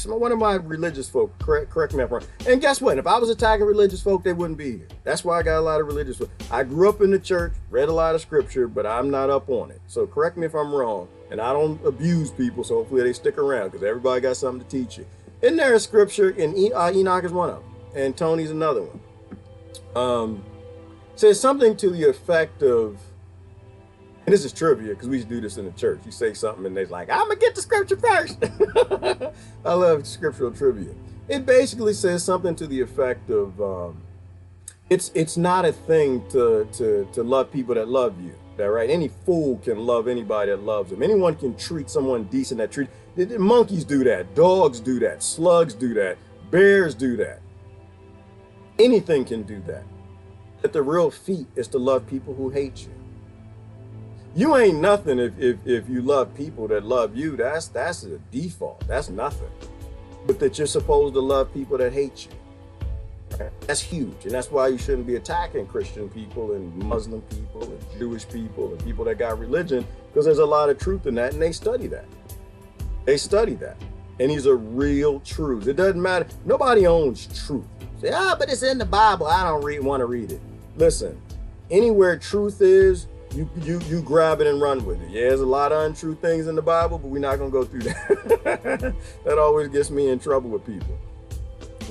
one of my religious folk, correct me if I'm wrong. And guess what? If I was attacking religious folk, they wouldn't be here. That's why I got a lot of religious folk. I grew up in the church, read a lot of scripture, but I'm not up on it. So correct me if I'm wrong. And I don't abuse people, so hopefully they stick around because everybody got something to teach you. Isn't there a scripture, and Enoch is one of them, and Tony's another one. Says something to the effect of, and this is trivia because we used to do this in the church. You say something and they're like, I'm going to get the scripture first. I love scriptural trivia. It basically says something to the effect of, it's not a thing to love people that love you. That right? Any fool can love anybody that loves them. Anyone can treat someone decent that treat. Monkeys do that. Dogs do that. Slugs do that. Bears do that. Anything can do that. But the real feat is to love people who hate you. You ain't nothing if you love people that love you. That's a default. That's nothing. But that you're supposed to love people that hate you. Right? That's huge. And that's why you shouldn't be attacking Christian people and Muslim people and Jewish people and people that got religion, because there's a lot of truth in that, and they study that. They study that. And these are real truths. It doesn't matter. Nobody owns truth. Say, but it's in the Bible. I don't want to read it. Listen, anywhere truth is, you grab it and run with it. Yeah, there's a lot of untrue things in the Bible, but we're not going to go through that. That always gets me in trouble with people.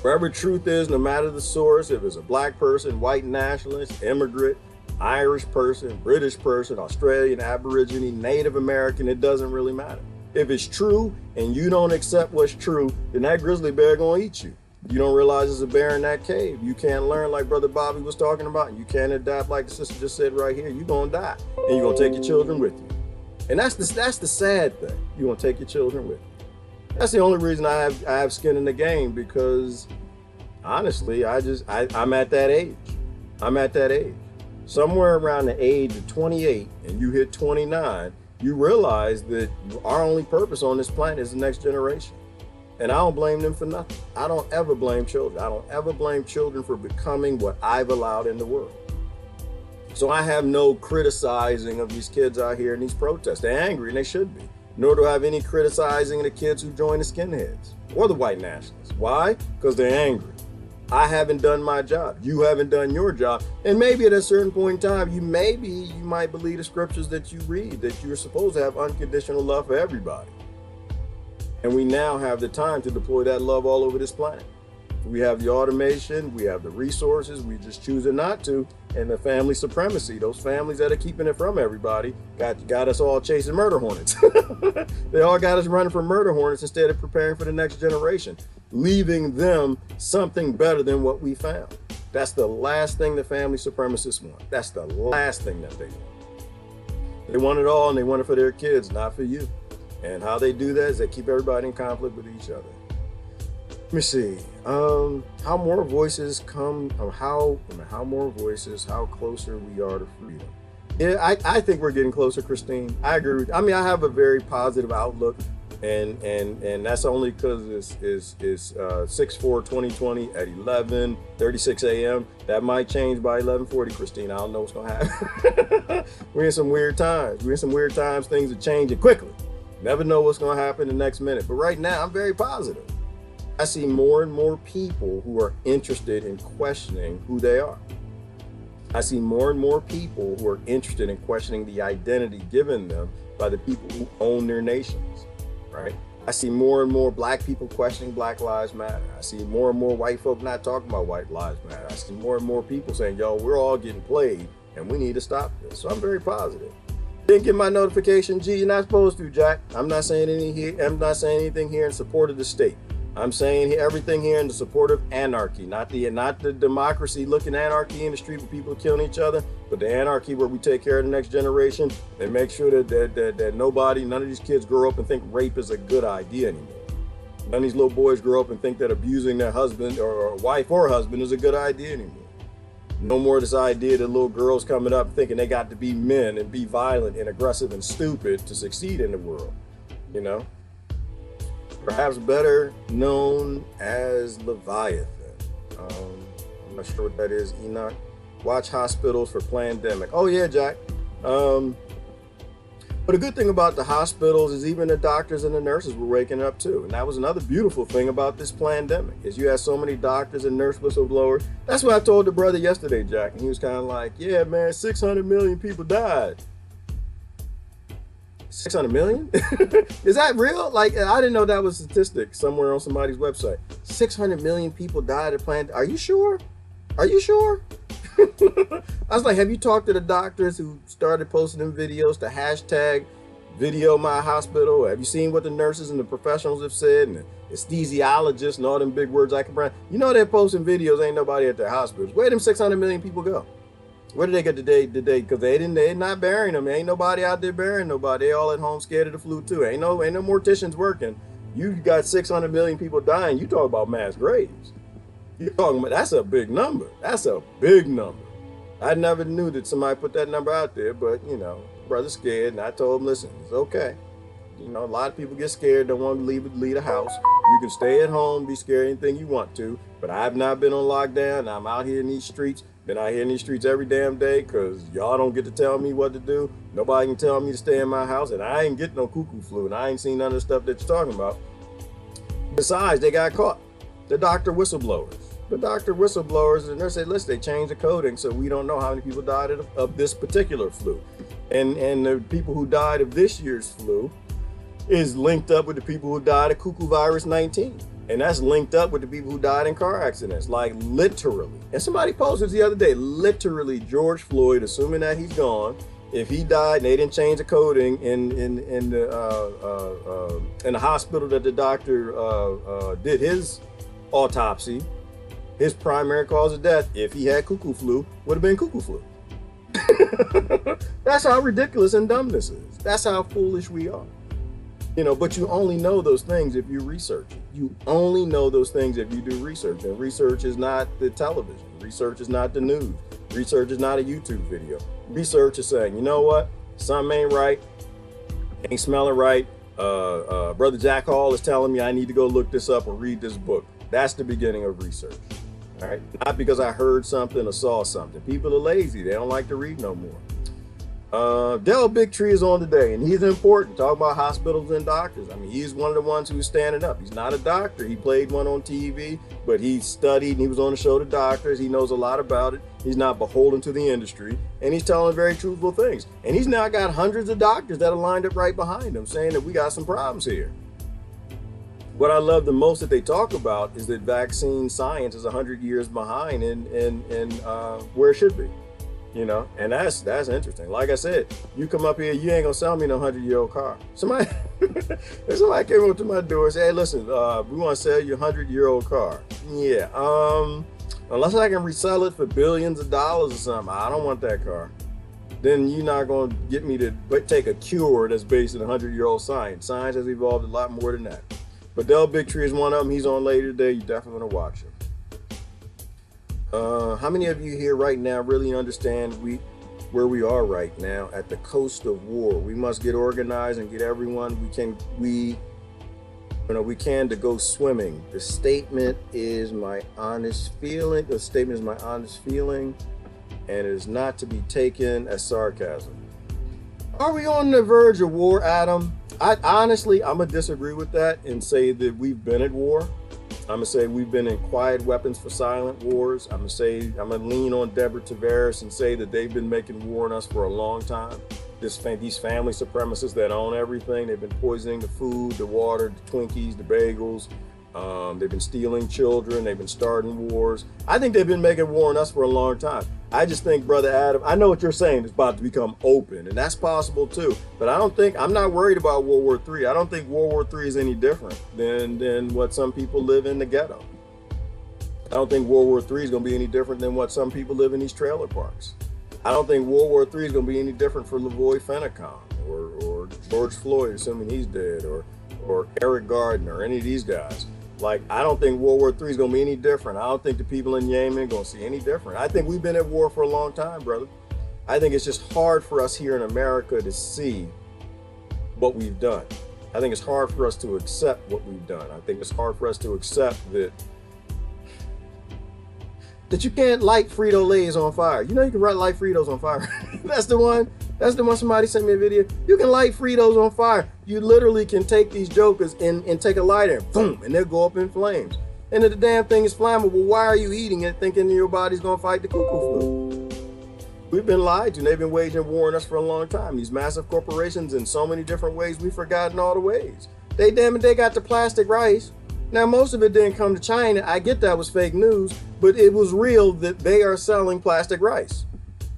Wherever truth is, no matter the source, if it's a black person, white nationalist, immigrant, Irish person, British person, Australian, Aborigine, Native American, it doesn't really matter. If it's true and you don't accept what's true, then that grizzly bear gonna eat you. You don't realize there's a bear in that cave. You can't learn like Brother Bobby was talking about. And you can't adapt like the sister just said right here. You're gonna die, and you're gonna take your children with you. And that's the sad thing. You're gonna take your children with you. That's the only reason I have skin in the game, because honestly, I'm at that age. I'm at that age. Somewhere around the age of 28, and you hit 29, you realize that our only purpose on this planet is the next generation. And I don't blame them for nothing. I don't ever blame children. I don't ever blame children for becoming what I've allowed in the world. So I have no criticizing of these kids out here in these protests. They're angry, and they should be. Nor do I have any criticizing of the kids who join the skinheads or the white nationalists. Why? Because they're angry. I haven't done my job. You haven't done your job. And maybe at a certain point in time, you might believe the scriptures that you read, that you're supposed to have unconditional love for everybody. And we now have the time to deploy that love all over this planet. We have the automation, we have the resources, we just choose not to. And the family supremacy, those families that are keeping it from everybody, got us all chasing murder hornets. They all got us running from murder hornets instead of preparing for the next generation, leaving them something better than what we found. That's the last thing the family supremacists want. That's the last thing that they want. They want it all, and they want it for their kids, not for you. And how they do that is they keep everybody in conflict with each other. Let me see. How more voices come, or how more voices, how closer we are to freedom. Yeah, I think we're getting closer, Christine. I agree. I have a very positive outlook, and that's only because it's 6/4/2020 at 11:36 a.m. That might change by 11:40, Christine. I don't know what's gonna happen. We're in some weird times. Things are changing quickly. Never know what's going to happen the next minute. But right now, I'm very positive. I see more and more people who are interested in questioning who they are. I see more and more people who are interested in questioning the identity given them by the people who own their nations, right? I see more and more black people questioning Black Lives Matter. I see more and more white folk not talking about white lives matter. I see more and more people saying, yo, we're all getting played and we need to stop this. So I'm very positive. Didn't get my notification. Gee, you're not supposed to, Jack. I'm not saying anything here in support of the state. I'm saying everything here in the support of anarchy, not the democracy looking anarchy in the street where people are killing each other, but the anarchy where we take care of the next generation and make sure that none of these kids grow up and think rape is a good idea anymore. None of these little boys grow up and think that abusing their husband or wife or husband is a good idea anymore. No more this idea that little girls coming up thinking they got to be men and be violent and aggressive and stupid to succeed in the world, you know? Perhaps better known as Leviathan. I'm not sure what that is, Enoch. Watch hospitals for pandemic. Oh yeah, Jack. But the good thing about the hospitals is even the doctors and the nurses were waking up too. And that was another beautiful thing about this pandemic, is you had so many doctors and nurse whistleblowers. That's what I told the brother yesterday, Jack. And he was kind of like, yeah, man, 600 million people died. 600 million? Is that real? Like, I didn't know that was a statistic somewhere on somebody's website. 600 million people died at pandemic. Are you sure? Are you sure? I was like, have you talked to the doctors who started posting them videos to hashtag video my hospital? Have you seen what the nurses and the professionals have said, and the anesthesiologists and all them big words I can pronounce? You know they're posting videos, ain't nobody at their hospitals. Where them 600 million people go? Where did they get today? Because they're not burying them. Ain't nobody out there burying nobody. They all at home scared of the flu too. Ain't no morticians working. You got 600 million people dying. You talk about mass graves. You talking about, that's a big number. That's a big number. I never knew that somebody put that number out there, but you know, brother's scared, and I told him, listen, it's okay. You know, a lot of people get scared, don't want to leave the house. You can stay at home, be scared anything you want to, but I've not been on lockdown. I'm out here in these streets. Been out here in these streets every damn day because y'all don't get to tell me what to do. Nobody can tell me to stay in my house, and I ain't getting no cuckoo flu, and I ain't seen none of the stuff that you're talking about. Besides, they got caught. The doctor whistleblowers. And they said, listen, they changed the coding, so we don't know how many people died of this particular flu. And the people who died of this year's flu is linked up with the people who died of cuckoo virus 19. And that's linked up with the people who died in car accidents, like literally. And somebody posted the other day, literally George Floyd, assuming that he's gone, if he died and they didn't change the coding in the hospital that the doctor did his autopsy, his primary cause of death, if he had cuckoo flu, would have been cuckoo flu. That's how ridiculous and dumb this is. That's how foolish we are. You know, but you only know those things if you research it. You only know those things if you do research. And research is not the television. Research is not the news. Research is not a YouTube video. Research is saying, you know what? Something ain't right. Ain't smelling right. Brother Jack Hall is telling me I need to go look this up or read this book. That's the beginning of research. All right? Not because I heard something or saw something. People are lazy. They don't like to read no more. Del Bigtree is on today, and he's important. Talk about hospitals and doctors. I mean, he's one of the ones who's standing up. He's not a doctor. He played one on TV, but he studied and he was on the show to doctors. He knows a lot about it. He's not beholden to the industry, and he's telling very truthful things. And he's now got hundreds of doctors that are lined up right behind him saying that we got some problems here. What I love the most that they talk about is that vaccine science is 100 years behind in where it should be. You know, and that's interesting. Like I said, you come up here, you ain't gonna sell me no 100-year-old car. Somebody came up to my door and said, hey, listen, we want to sell you a 100-year-old car. Yeah, unless I can resell it for billions of dollars or something, I don't want that car. Then you're not gonna get me to take a cure that's based on 100-year-old science. Science has evolved a lot more than that. But Del Bigtree is one of them. He's on later today. You definitely want to watch him. How many of you here right now really understand where we are right now at the coast of war? We must get organized and get everyone we can to go swimming. The statement is my honest feeling. The statement is my honest feeling, and it is not to be taken as sarcasm. Are we on the verge of war, Adam? I'm gonna disagree with that and say that we've been at war. I'm gonna say we've been in quiet weapons for silent wars. I'm gonna lean on Deborah Tavares and say that they've been making war on us for a long time. These family supremacists that own everything, they've been poisoning the food, the water, the Twinkies, the bagels. They've been stealing children. They've been starting wars. I think they've been making war on us for a long time. I just think, Brother Adam, I know what you're saying is about to become open, and that's possible too. But I'm not worried about World War III. I don't think World War III is any different than what some people live in the ghetto. I don't think World War III is going to be any different than what some people live in these trailer parks. I don't think World War III is going to be any different for Lavoy Fennecan or George Floyd, assuming he's dead, or Eric Gardner, or any of these guys. Like, I don't think World War III is going to be any different. I don't think the people in Yemen are going to see any different. I think we've been at war for a long time, brother. I think it's just hard for us here in America to see what we've done. I think it's hard for us to accept what we've done. I think it's hard for us to accept that you can't light Frito-Lays on fire. You know you can light Fritos on fire. That's the one somebody sent me a video. You can light Fritos on fire. You literally can take these jokers and take a lighter and boom, and they'll go up in flames. And if the damn thing is flammable, why are you eating it thinking your body's gonna fight the cuckoo flu? We've been lied to, and they've been waging war on us for a long time. These massive corporations in so many different ways, we've forgotten all the ways. They got the plastic rice. Now, most of it didn't come to China. I get that was fake news, but it was real that they are selling plastic rice.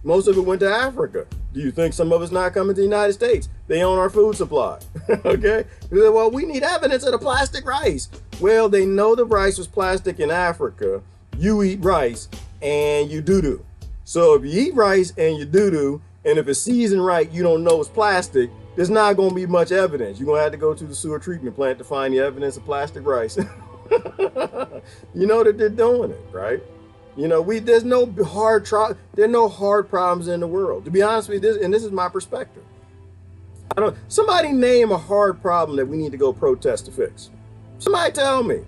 Most of it went to Africa. Do you think some of it's not coming to the United States? They own our food supply, okay? They said, well, we need evidence of the plastic rice. Well, they know the rice was plastic in Africa. You eat rice and you doo-doo. So if you eat rice and you doo-doo, and if it's seasoned right, you don't know it's plastic, there's not going to be much evidence. You're going to have to go to the sewer treatment plant to find the evidence of plastic rice. You know that they're doing it, right? You know, there's no there are no hard problems in the world. To be honest with you, this is my perspective. Somebody name a hard problem that we need to go protest to fix. Somebody tell me.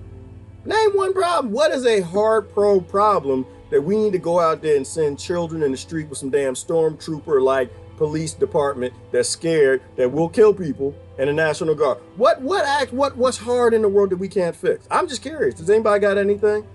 Name one problem. What is a hard problem that we need to go out there and send children in the street with some damn stormtrooper like police department that's scared that will kill people and the National Guard? What's hard in the world that we can't fix? I'm just curious. Does anybody got anything?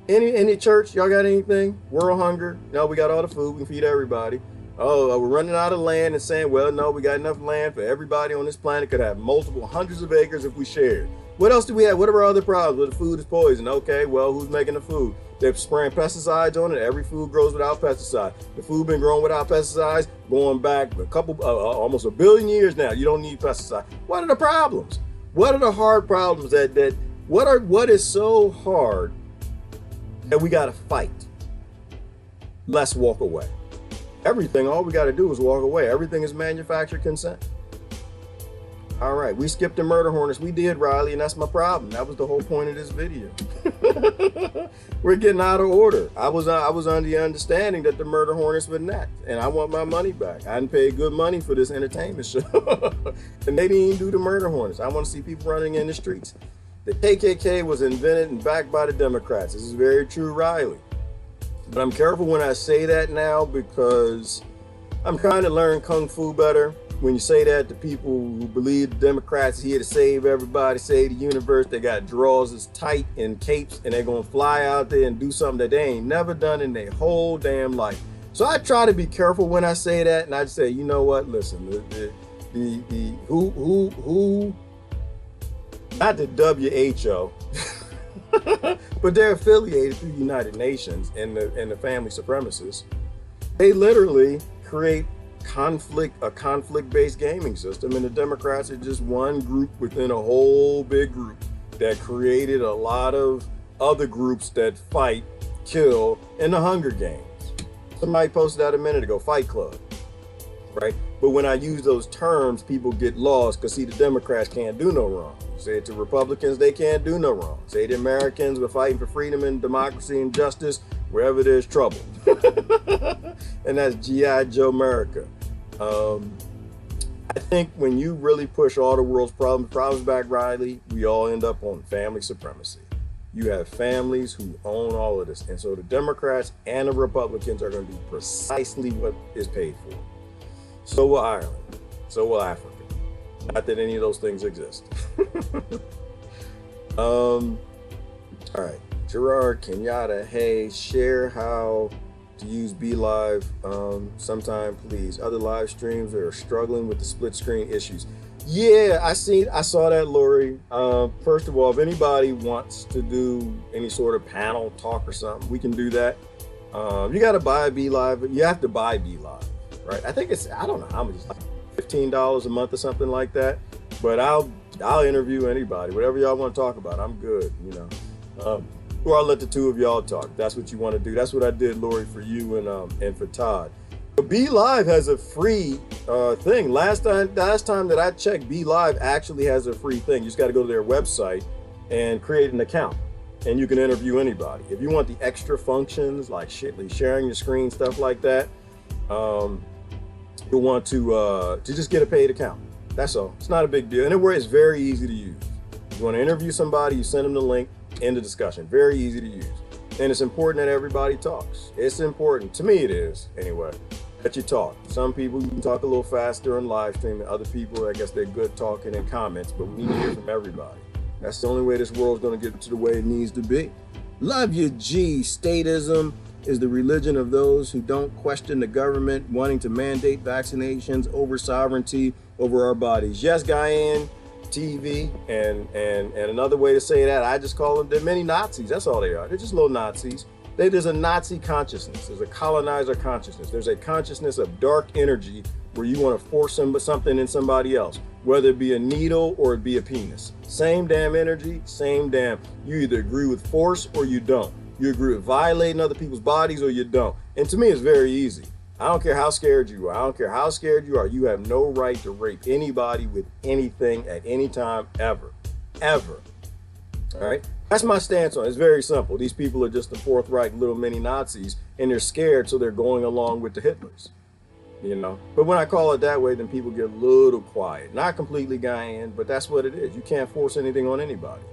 Any church, y'all got anything? World hunger? No, we got all the food. We can feed everybody. Oh, we're running out of land and saying, well, no, we got enough land for everybody on this planet could have multiple hundreds of acres if we shared. What else do we have? What are our other problems? Well, the food is poison. Okay, well, who's making the food? They're spraying pesticides on it. Every food grows without pesticides. The food been growing without pesticides going back almost a billion years now. You don't need pesticides. What are the problems? What are the hard problems what is so hard that we got to fight? Let's walk away. Everything, all we got to do is walk away. Everything is manufactured consent. All right, we skipped the murder hornets. We did, Riley, and that's my problem. That was the whole point of this video. We're getting out of order. I was under the understanding that the murder hornets were next, and I want my money back. I didn't pay good money for this entertainment show. And they didn't even do the murder hornets. I want to see people running in the streets. The KKK was invented and backed by the Democrats. This is very true, Riley. But I'm careful when I say that now because I'm trying to learn Kung Fu better. When you say that to people who believe the Democrats are here to save everybody, save the universe, they got drawers as tight and capes, and they're going to fly out there and do something that they ain't never done in their whole damn life. So I try to be careful when I say that, and I say, you know what, listen, not the WHO, but they're affiliated through the United Nations and the family supremacists. They literally create a conflict-based gaming system, and the Democrats are just one group within a whole big group that created a lot of other groups that fight, kill in the Hunger Games. Somebody posted that a minute ago, Fight Club, right? But when I use those terms, people get lost because, see, the Democrats can't do no wrong. Say it to Republicans, they can't do no wrong. Say the Americans, we're fighting for freedom and democracy and justice wherever there's trouble. And that's G.I. Joe America. I think when you really push all the world's problems back, Riley, we all end up on family supremacy. You have families who own all of this. And so the Democrats and the Republicans are going to do precisely what is paid for. So will Ireland. So will Africa. Not that any of those things exist. All right. Gerard Kenyatta, hey, share how to use BeLive sometime, please. Other live streams that are struggling with the split screen issues. Yeah, I saw that, Lori. First of all, if anybody wants to do any sort of panel talk or something, we can do that. You got to buy BeLive. You have to buy BeLive, right? I think I don't know how much, like $15 a month or something like that. But I'll interview anybody. Whatever y'all want to talk about, I'm good, you know. Or I'll let the two of y'all talk. That's what you want to do. That's what I did, Lori, for you and for Todd. But BeLive has a free thing. Last time that I checked, BeLive actually has a free thing. You just got to go to their website and create an account, and you can interview anybody. If you want the extra functions like sharing your screen, stuff like that, you'll want to just get a paid account. That's all. It's not a big deal, and it's very easy to use. You want to interview somebody, you send them the link. End of discussion. Very easy to use. And it's important that everybody talks. It's important, to me it is, anyway, that you talk. Some people, you can talk a little faster on live stream, and other people, I guess they're good talking in comments, but we need to hear from everybody. That's the only way this world's going to get to the way it needs to be. Love you, G. Statism is the religion of those who don't question the government wanting to mandate vaccinations over sovereignty over our bodies. Yes, Guyan TV, and another way to say that, I just call them, they're mini Nazis. That's all they are. They're just little Nazis. There's a Nazi consciousness. There's a colonizer consciousness. There's a consciousness of dark energy where you want to force something in somebody else, whether it be a needle or it be a penis. Same damn energy, same damn. You either agree with force or you don't. You agree with violating other people's bodies, or you don't. And to me, it's very easy. I don't care how scared you are. I don't care how scared you are. You have no right to rape anybody with anything at any time, ever. Ever. All right? That's my stance on it. It's very simple. These people are just the Fourth Reich little mini Nazis, and they're scared, so they're going along with the Hitlers. You know? But when I call it that way, then people get a little quiet. Not completely Guyane, but that's what it is. You can't force anything on anybody.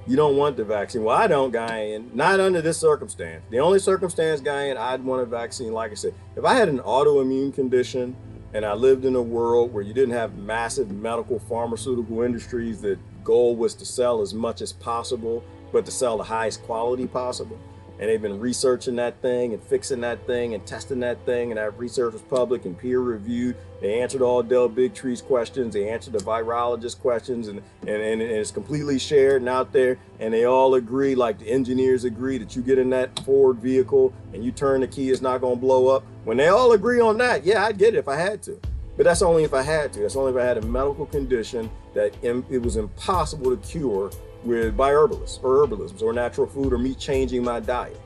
You don't want the vaccine. Well, I don't, Guyane. Not under this circumstance. The only circumstance, Guyane, I'd want a vaccine, like I said, if I had an autoimmune condition and I lived in a world where you didn't have massive medical pharmaceutical industries that goal was to sell as much as possible, but to sell the highest quality possible. And they've been researching that thing and fixing that thing and testing that thing, and that research was public and peer reviewed. They answered all Del Bigtree's questions. They answered the virologist questions, and it's completely shared and out there. And they all agree, like the engineers agree, that you get in that Ford vehicle and you turn the key, it's not going to blow up. When they all agree on that, yeah, I'd get it if I had to. But that's only if I had to. That's only if I had a medical condition that it was impossible to cure by herbalisms or natural food or me changing my diet,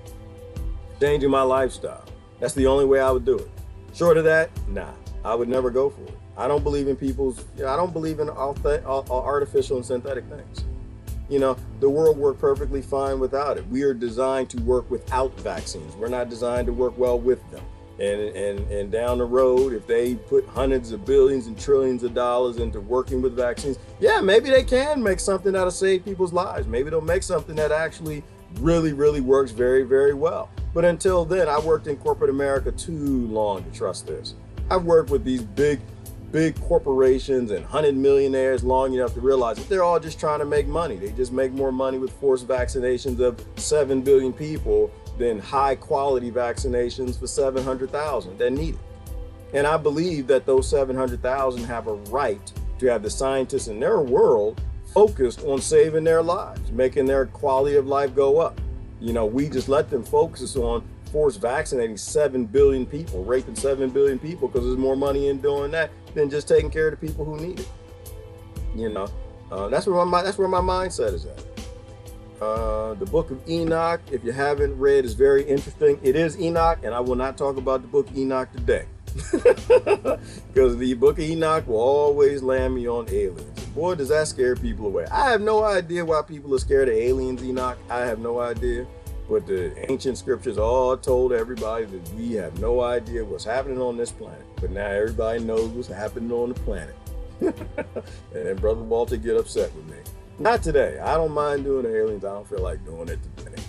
changing my lifestyle. That's the only way I would do it. Short of that, nah, I would never go for it. I don't believe in I don't believe in artificial and synthetic things. You know, the world worked perfectly fine without it. We are designed to work without vaccines. We're not designed to work well with them. And down the road, if they put hundreds of billions and trillions of dollars into working with vaccines, yeah, maybe they can make something that'll save people's lives. Maybe they'll make something that actually really, really works very, very well. But until then, I worked in corporate America too long to trust this. I've worked with these big corporations and 100 millionaires long enough to realize that they're all just trying to make money. They just make more money with forced vaccinations of 7 billion people than high quality vaccinations for 700,000 that need it. And I believe that those 700,000 have a right to have the scientists in their world focused on saving their lives, making their quality of life go up. You know, we just let them focus on force vaccinating 7 billion people, raping 7 billion people, because there's more money in doing that than just taking care of the people who need it. You know, that's where my mindset is at. The book of Enoch, if you haven't read, is very interesting. It is Enoch, and I will not talk about the book of Enoch today. Because the book of Enoch will always land me on aliens. Boy, does that scare people away. I have no idea why people are scared of aliens, Enoch. I have no idea. But the ancient scriptures all told everybody that we have no idea what's happening on this planet. But now everybody knows what's happening on the planet. And then Brother Walter get upset with me. Not today. I don't mind doing the aliens. I don't feel like doing it today.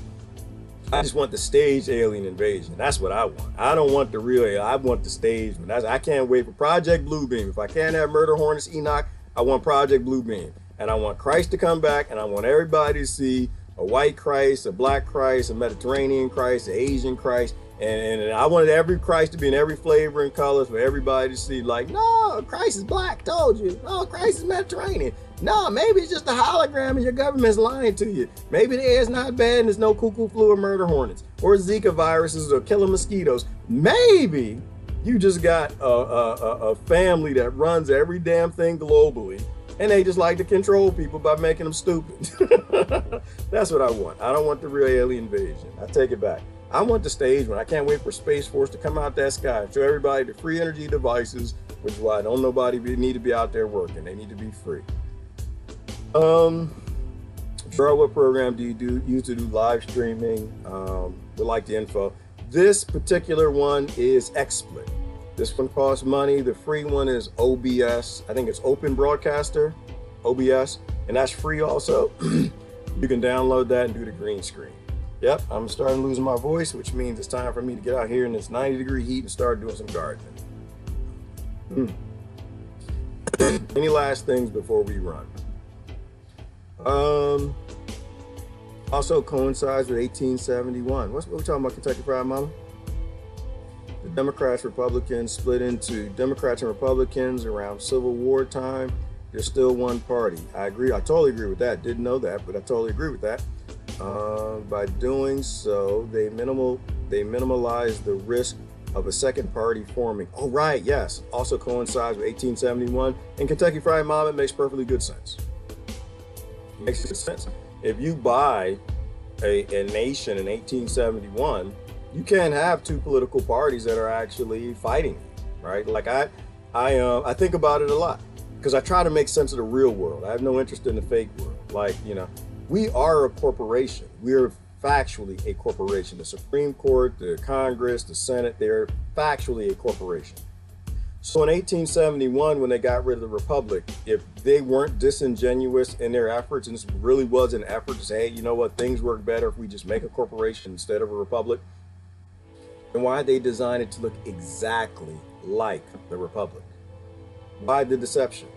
I just want the staged alien invasion. That's what I want. I don't want the real alien. I want the staged one. I can't wait for Project Bluebeam. If I can't have Murder Hornets Enoch, I want Project Bluebeam. And I want Christ to come back, and I want everybody to see a white Christ, a black Christ, a Mediterranean Christ, an Asian Christ. And I wanted every Christ to be in every flavor and colors for everybody to see, like, no, Christ is black, told you. No, Christ is Mediterranean. No, maybe it's just a hologram and your government's lying to you. Maybe the air's not bad and there's no cuckoo flu or murder hornets or Zika viruses or killer mosquitoes. Maybe you just got a family that runs every damn thing globally, and they just like to control people by making them stupid. That's what I want. I don't want the real alien invasion. I take it back. I want the stage one. I can't wait for Space Force to come out that sky and show everybody the free energy devices, which is why don't nobody need to be out there working. They need to be free. Gerald, what program do you use to do live streaming? We like the info. This particular one is XSplit. This one costs money. The free one is OBS. I think it's Open Broadcaster, OBS, and that's free also. You can download that and do the green screen. Yep, I'm starting losing my voice, which means it's time for me to get out here in this 90-degree heat and start doing some gardening. Any last things before we run? Also coincides with 1871. What we talking about, Kentucky Fried Mama? The Democrats, Republicans split into Democrats and Republicans around Civil War time. There's still one party. I agree. I totally agree with that. Didn't know that, but I totally agree with that. By doing so, they minimalize the risk of a second party forming. Oh, right. Yes. Also coincides with 1871. And Kentucky Fried Mama, it makes perfectly good sense. Makes good sense. If you buy a nation in 1871, you can't have two political parties that are actually fighting, right? Like I think about it a lot because I try to make sense of the real world. I have no interest in the fake world. Like, we are a corporation. We are factually a corporation. The Supreme Court, the Congress, the Senate, they're factually a corporation. So in 1871, when they got rid of the Republic, if they weren't disingenuous in their efforts, and this really was an effort to say, hey, you know what, things work better if we just make a corporation instead of a republic, then why they designed it to look exactly like the Republic? Why the deception?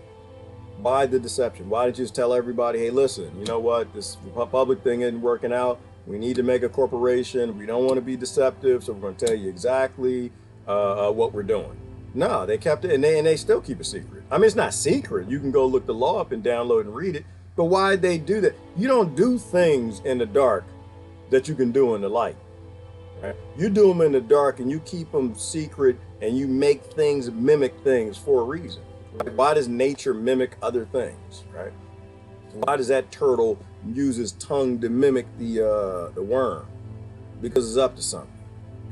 Why the deception? Why didn't you just tell everybody, hey, listen, you know what, this Republic thing isn't working out. We need to make a corporation. We don't want to be deceptive, so we're going to tell you exactly what we're doing. No, they kept it, and they still keep it secret. I mean, it's not secret. You can go look the law up and download and read it. But why'd they do that? You don't do things in the dark that you can do in the light. Right? You do them in the dark, and you keep them secret, and you make things mimic things for a reason. Right? Why does nature mimic other things? Right? Why does that turtle use his tongue to mimic the worm? Because it's up to something.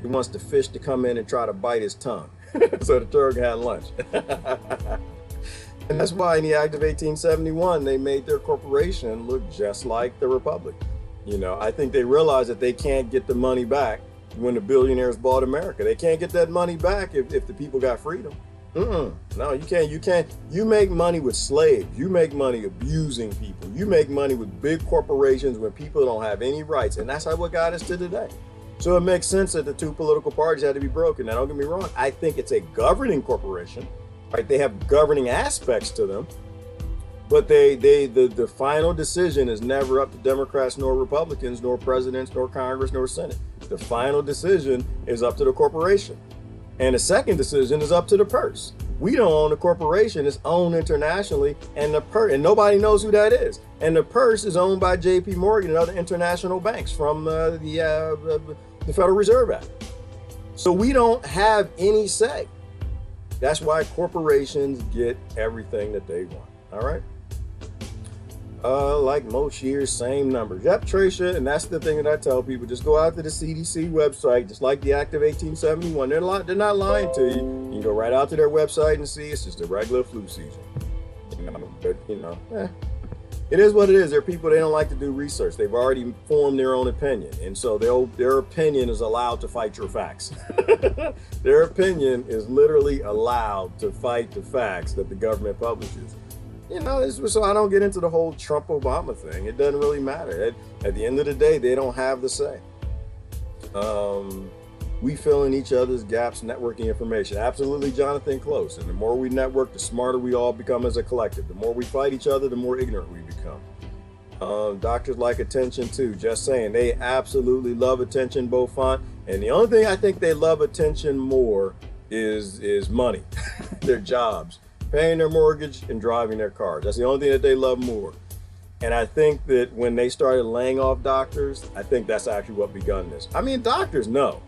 He wants the fish to come in and try to bite his tongue. So the turtle can have lunch. And that's why in the Act of 1871, they made their corporation look just like the Republic. I think they realized that they can't get the money back when the billionaires bought America. They can't get that money back if the people got freedom. No, you can't. You make money with slaves. You make money abusing people. You make money with big corporations when people don't have any rights. And that's what got us to today. So it makes sense that the two political parties had to be broken. Now, don't get me wrong. I think it's a governing corporation, right? They have governing aspects to them, but the final decision is never up to Democrats nor Republicans, nor presidents, nor Congress, nor Senate. The final decision is up to the corporation. And the second decision is up to the purse. We don't own the corporation. It's owned internationally, and and nobody knows who that is. And the purse is owned by J.P. Morgan and other international banks from the Federal Reserve Act. So we don't have any say. That's why corporations get everything that they want. All right. Like most years, same numbers. Yep, Tracia, and that's the thing that I tell people. Just go out to the CDC website, just like the Act of 1871. They're not lying to you. You can go right out to their website and see it's just a regular flu season. But it is what it is. There are people, they don't like to do research. They've already formed their own opinion. And so their opinion is allowed to fight your facts. Their opinion is literally allowed to fight the facts that the government publishes. So I don't get into the whole Trump-Obama thing. It doesn't really matter. At the end of the day, they don't have the say. We fill in each other's gaps, networking information. Absolutely, Jonathan Close. And the more we network, the smarter we all become as a collective. The more we fight each other, the more ignorant we become. Doctors like attention too. Just saying, they absolutely love attention, Beaufont. And the only thing I think they love attention more is money, their jobs, paying their mortgage and driving their cars. That's the only thing that they love more. And I think that when they started laying off doctors, I think that's actually what begun this. I mean, doctors know.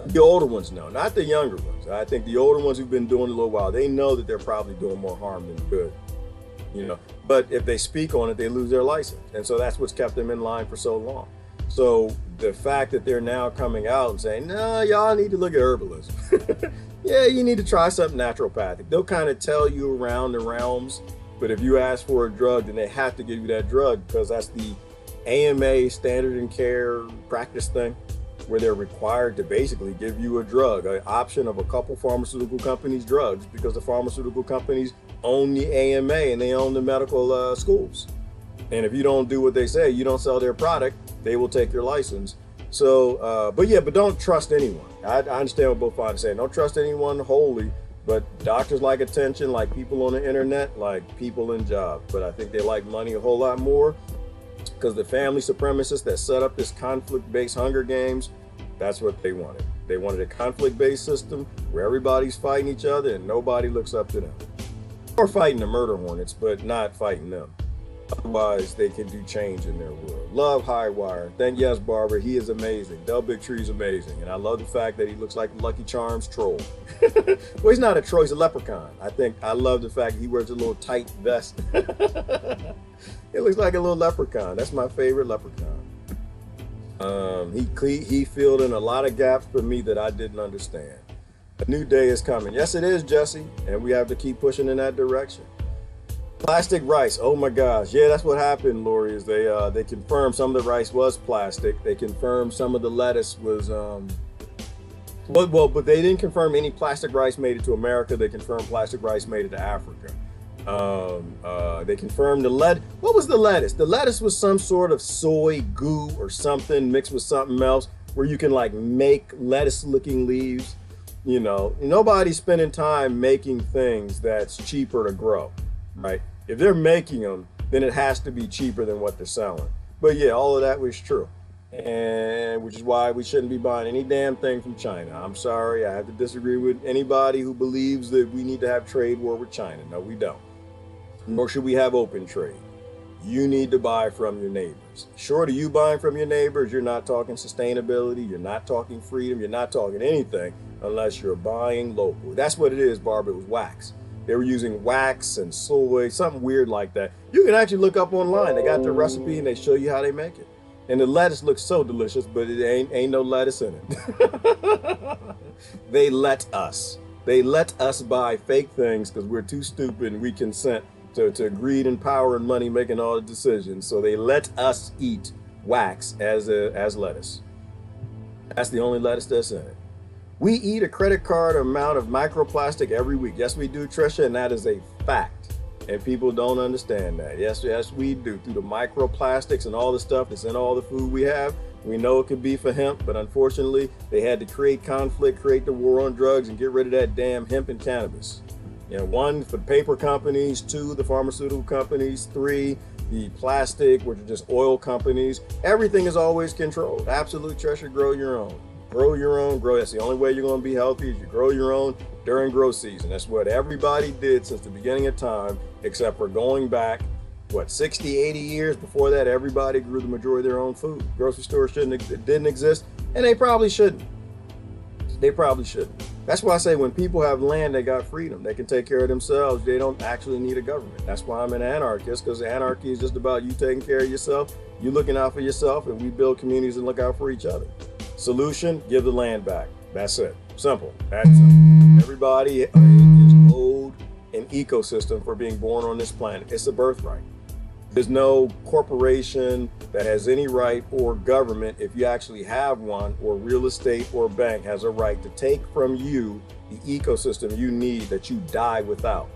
The older ones know, not the younger ones. I think the older ones who've been doing it a little while, they know that they're probably doing more harm than good. But if they speak on it, they lose their license. And so that's what's kept them in line for so long. So the fact that they're now coming out and saying, no, y'all need to look at herbalism. Yeah, you need to try something naturopathic. They'll kind of tell you around the realms, but if you ask for a drug, then they have to give you that drug because that's the AMA standard and care practice thing, where they're required to basically give you a drug, an option of a couple pharmaceutical companies' drugs, because the pharmaceutical companies own the AMA and they own the medical schools. And if you don't do what they say, you don't sell their product, they will take your license. So, but don't trust anyone. I understand what both parties say. Don't trust anyone wholly, but doctors like attention, like people on the internet, like people in jobs. But I think they like money a whole lot more because the family supremacists that set up this conflict-based Hunger Games, that's what they wanted. They wanted a conflict-based system where everybody's fighting each other and nobody looks up to them. Or fighting the murder hornets, but not fighting them. Otherwise, they can do change in their world. Love Highwire. Thank yes, Barbara. He is amazing. Del Big Tree is amazing. And I love the fact that he looks like Lucky Charms troll. Well, he's not a troll, he's a leprechaun. I love the fact he wears a little tight vest. It looks like a little leprechaun. That's my favorite leprechaun. He filled in a lot of gaps for me that I didn't understand. A new day is coming. Yes, it is, Jesse, and we have to keep pushing in that direction. Plastic rice. Oh my gosh. Yeah, that's what happened, Lori, is they confirmed some of the rice was plastic. They confirmed some of the lettuce was but they didn't confirm any plastic rice made it to America. They confirmed plastic rice made it to Africa. They confirmed the what was the lettuce? The lettuce was some sort of soy goo or something mixed with something else where you can like make lettuce looking leaves. You know, nobody's spending time making things that's cheaper to grow, right? If they're making them, then it has to be cheaper than what they're selling. But yeah, all of that was true. And which is why we shouldn't be buying any damn thing from China. I'm sorry, I have to disagree with anybody who believes that we need to have trade war with China. No, we don't. Nor should we have open trade. You need to buy from your neighbors. Short of you buying from your neighbors, you're not talking sustainability, you're not talking freedom, you're not talking anything unless you're buying local. That's what it is, Barbara. It was wax. They were using wax and soy, something weird like that. You can actually look up online. They got the recipe and they show you how they make it. And the lettuce looks so delicious, but it ain't no lettuce in it. They let us buy fake things because we're too stupid and we consent to greed and power and money making all the decisions. So they let us eat wax as lettuce. That's the only lettuce that's in it. We eat a credit card amount of microplastic every week. Yes, we do, Trisha, and that is a fact. And people don't understand that. Yes, we do. Through the microplastics and all the stuff that's in all the food we have, we know it could be for hemp, but unfortunately, they had to create conflict, create the war on drugs, and get rid of that damn hemp and cannabis. You know, 1, for the paper companies, 2, the pharmaceutical companies, 3, the plastic, which are just oil companies. Everything is always controlled. Absolute treasure, grow your own. Grow your own, grow. That's the only way you're going to be healthy is you grow your own during grow season. That's what everybody did since the beginning of time, except for going back, 60, 80 years before that, everybody grew the majority of their own food. Grocery stores didn't exist, and they probably shouldn't. They probably shouldn't. That's why I say when people have land, they got freedom. They can take care of themselves. They don't actually need a government. That's why I'm an anarchist, because anarchy is just about you taking care of yourself, you looking out for yourself, and we build communities and look out for each other. Solution, give the land back. That's it. Simple. That's simple. Everybody is owed an ecosystem for being born on this planet. It's a birthright. There's no corporation that has any right, or government, if you actually have one, or real estate or bank has a right to take from you the ecosystem you need that you die without.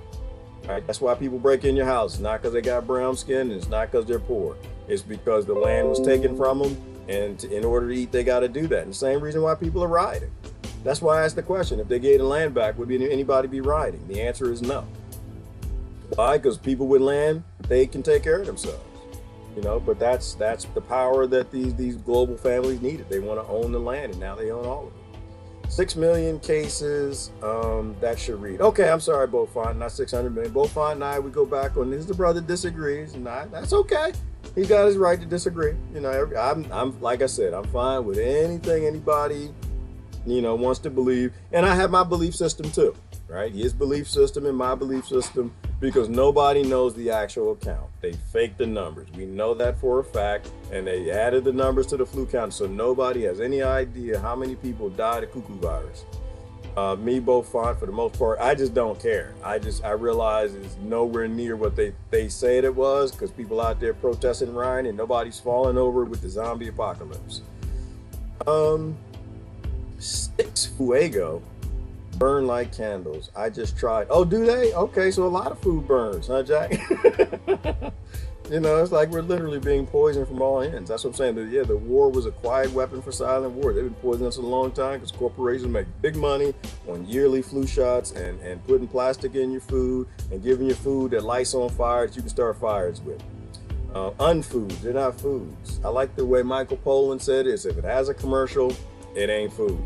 Right? That's why people break in your house. It's not because they got brown skin, and it's not because they're poor. It's because the land was taken from them, and in order to eat, they got to do that. And the same reason why people are rioting. That's why I asked the question, if they gave the land back, would anybody be rioting? The answer is no. Why? Because people with land, they can take care of themselves. You know, but that's the power that these global families needed. They want to own the land, and now they own all of it. 6 million cases, that should read. Okay, I'm sorry, Beaufont, not 600 million. Beaufont and I, we go back on this. The brother disagrees, and that's okay. He got his right to disagree. You know, I'm like I said, I'm fine with anything anybody, wants to believe. And I have my belief system too, right? His belief system and my belief system, because nobody knows the actual count. They fake the numbers. We know that for a fact. And they added the numbers to the flu count. So nobody has any idea how many people died of cuckoo virus. Me, Beaufont, for the most part, I just don't care. I realize it's nowhere near what they said it was, because people out there protesting and rioting, and nobody's falling over with the zombie apocalypse. Sticks Fuego burn like candles. I just tried. Oh, do they? Okay, so a lot of food burns, huh, Jack? It's like we're literally being poisoned from all ends. That's what I'm saying. The war was a quiet weapon for silent war. They've been poisoning us a long time because corporations make big money on yearly flu shots and putting plastic in your food and giving you food that lights on fire that you can start fires with. Unfoods, they're not foods. I like the way Michael Pollan said this: if it has a commercial, it ain't food.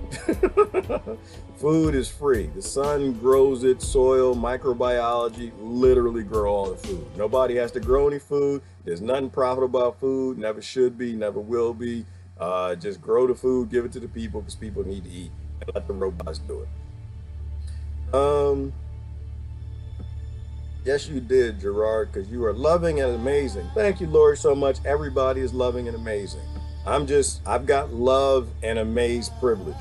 Food is free. The sun grows it, soil, microbiology literally grow all the food. Nobody has to grow any food. There's nothing profitable about food, never should be, never will be. Just grow the food, give it to the people, because people need to eat, and let the robots do it. Yes, you did, Gerard, because you are loving and amazing. Thank you, Lori, so much. Everybody is loving and amazing. I've got love and amaze privilege.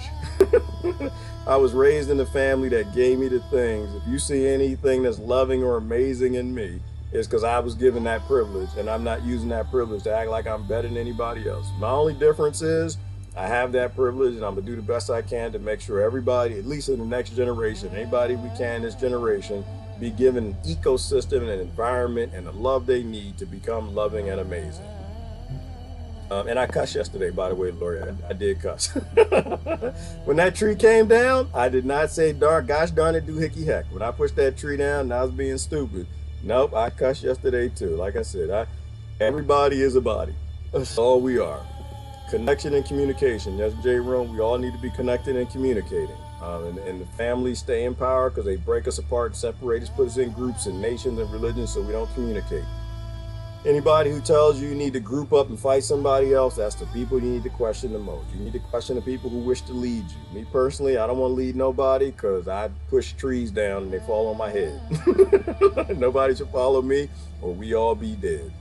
I was raised in a family that gave me the things. If you see anything that's loving or amazing in me, it's because I was given that privilege, and I'm not using that privilege to act like I'm better than anybody else. My only difference is I have that privilege, and I'm gonna do the best I can to make sure everybody, at least in the next generation, anybody we can in this generation, be given an ecosystem and an environment and the love they need to become loving and amazing. And I cussed yesterday, by the way, Lori. I did cuss. When that tree came down, I did not say, gosh darn it, doohickey heck. When I pushed that tree down and I was being stupid. Nope, I cussed yesterday too. Like I said, everybody is a body. That's all we are. Connection and communication. Yes, J. Rome, we all need to be connected and communicating. And the families stay in power because they break us apart and separate us, put us in groups and nations and religions so we don't communicate. Anybody who tells you you need to group up and fight somebody else, that's the people you need to question the most. You need to question the people who wish to lead you. Me personally, I don't want to lead nobody because I push trees down and they fall on my head. Nobody should follow me or we all be dead.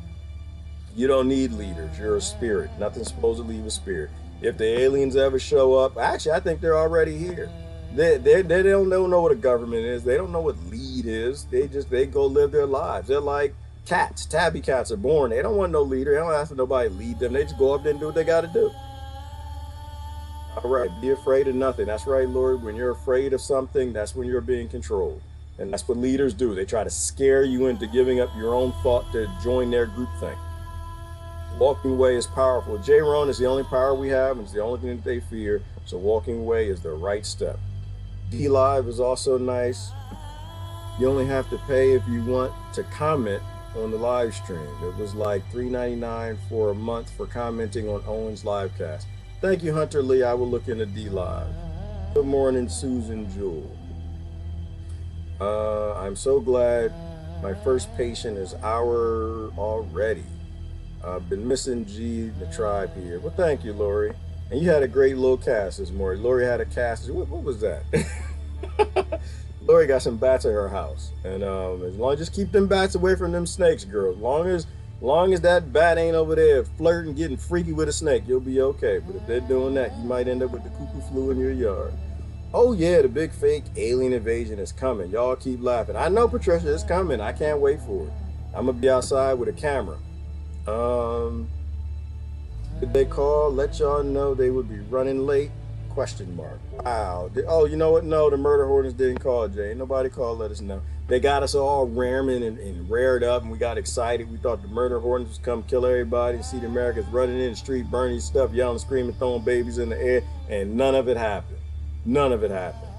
You don't need leaders. You're a spirit. Nothing's supposed to leave a spirit. If the aliens ever show up, actually, I think they're already here. They don't know what a government is. They don't know what lead is. They go live their lives. They're like cats. Tabby cats are born. They don't want no leader. They don't ask for nobody to lead them. They just go up there and do what they got to do. All right. Be afraid of nothing. That's right, Lord. When you're afraid of something, that's when you're being controlled. And that's what leaders do. They try to scare you into giving up your own thought to join their group thing. Walking away is powerful. J-Ron is the only power we have, and it's the only thing that they fear. So walking away is the right step. D-Live is also nice. You only have to pay if you want to comment on the live stream. It was like $3.99 for a month for commenting on Owen's livecast. Thank you, Hunter Lee. I will look into D-Live. Good morning, Susan Jewell. I'm so glad my first patient is our already. I've been missing G, the tribe here. Well, thank you, Lori. And you had a great little cast this morning. Lori had a cast. What was that? Lori got some bats at her house. And as long as just keep them bats away from them snakes, girl. Long as that bat ain't over there flirting, getting freaky with a snake, you'll be okay. But if they're doing that, you might end up with the cuckoo flu in your yard. Oh yeah, the big fake alien invasion is coming. Y'all keep laughing. I know, Patricia, it's coming. I can't wait for it. I'm gonna be outside with a camera. Did they call? Let y'all know they would be running late? Question mark. Wow. Oh, you know what? No, the murder hornets didn't call, Jay. Ain't nobody called, let us know. They got us all ramming and rared up, and we got excited. We thought the murder hornets was come kill everybody and see the Americans running in the street, burning stuff, yelling, screaming, throwing babies in the air, and none of it happened. None of it happened.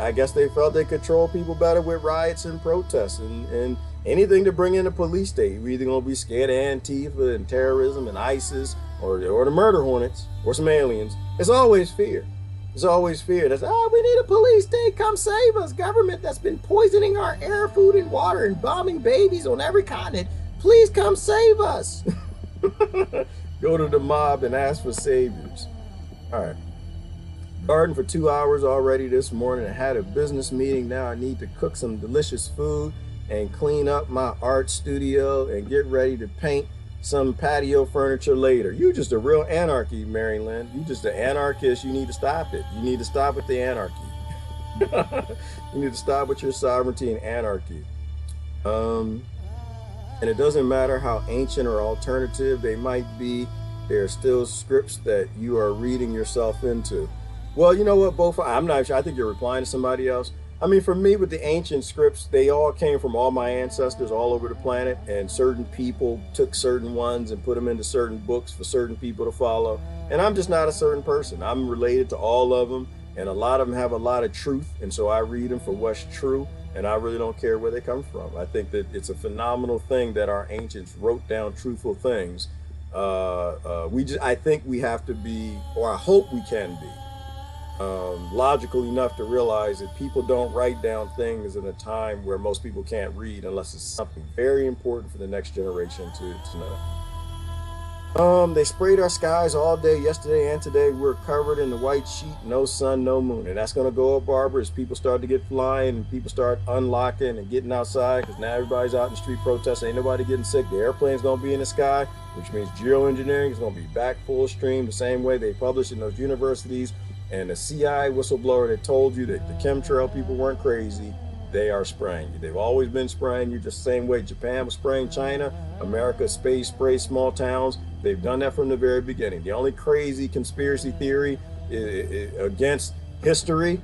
I guess they felt they control people better with riots and protests and anything to bring in the police state. We're either going to be scared of Antifa and terrorism and ISIS or the murder hornets or some aliens. It's always fear. It's always fear. That's, we need a police state. Come save us. Government that's been poisoning our air, food, and water and bombing babies on every continent. Please come save us. Go to the mob and ask for saviors. All right. Garden for 2 hours already this morning. I had a business meeting. Now I need to cook some delicious food and clean up my art studio and get ready to paint some patio furniture later. You just a real anarchy, Mary Lynn. You just an anarchist. You need to stop it. You need to stop with the anarchy. You need to stop with your sovereignty and anarchy. And it doesn't matter how ancient or alternative they might be, there are still scripts that you are reading yourself into. Well, you know what, both, I'm not sure, I think you're replying to somebody else. I mean, for me, with the ancient scripts, they all came from all my ancestors all over the planet, and certain people took certain ones and put them into certain books for certain people to follow. And I'm just not a certain person. I'm related to all of them, and a lot of them have a lot of truth, and so I read them for what's true, and I really don't care where they come from. I think that it's a phenomenal thing that our ancients wrote down truthful things. I think we have to be, or I hope we can be, logical enough to realize that people don't write down things in a time where most people can't read unless it's something very important for the next generation to know. They sprayed our skies all day yesterday and today. We're covered in the white sheet, no sun, no moon. And that's going to go up, Barbara, as people start to get flying and people start unlocking and getting outside, because now everybody's out in the street protesting. Ain't nobody getting sick. The airplane's going to be in the sky, which means geoengineering is going to be back full stream the same way they published in those universities. And the CIA whistleblower that told you that the chemtrail people weren't crazy, they are spraying you. They've always been spraying you just the same way Japan was spraying China. America space sprays small towns. They've done that from the very beginning. The only crazy conspiracy theory against history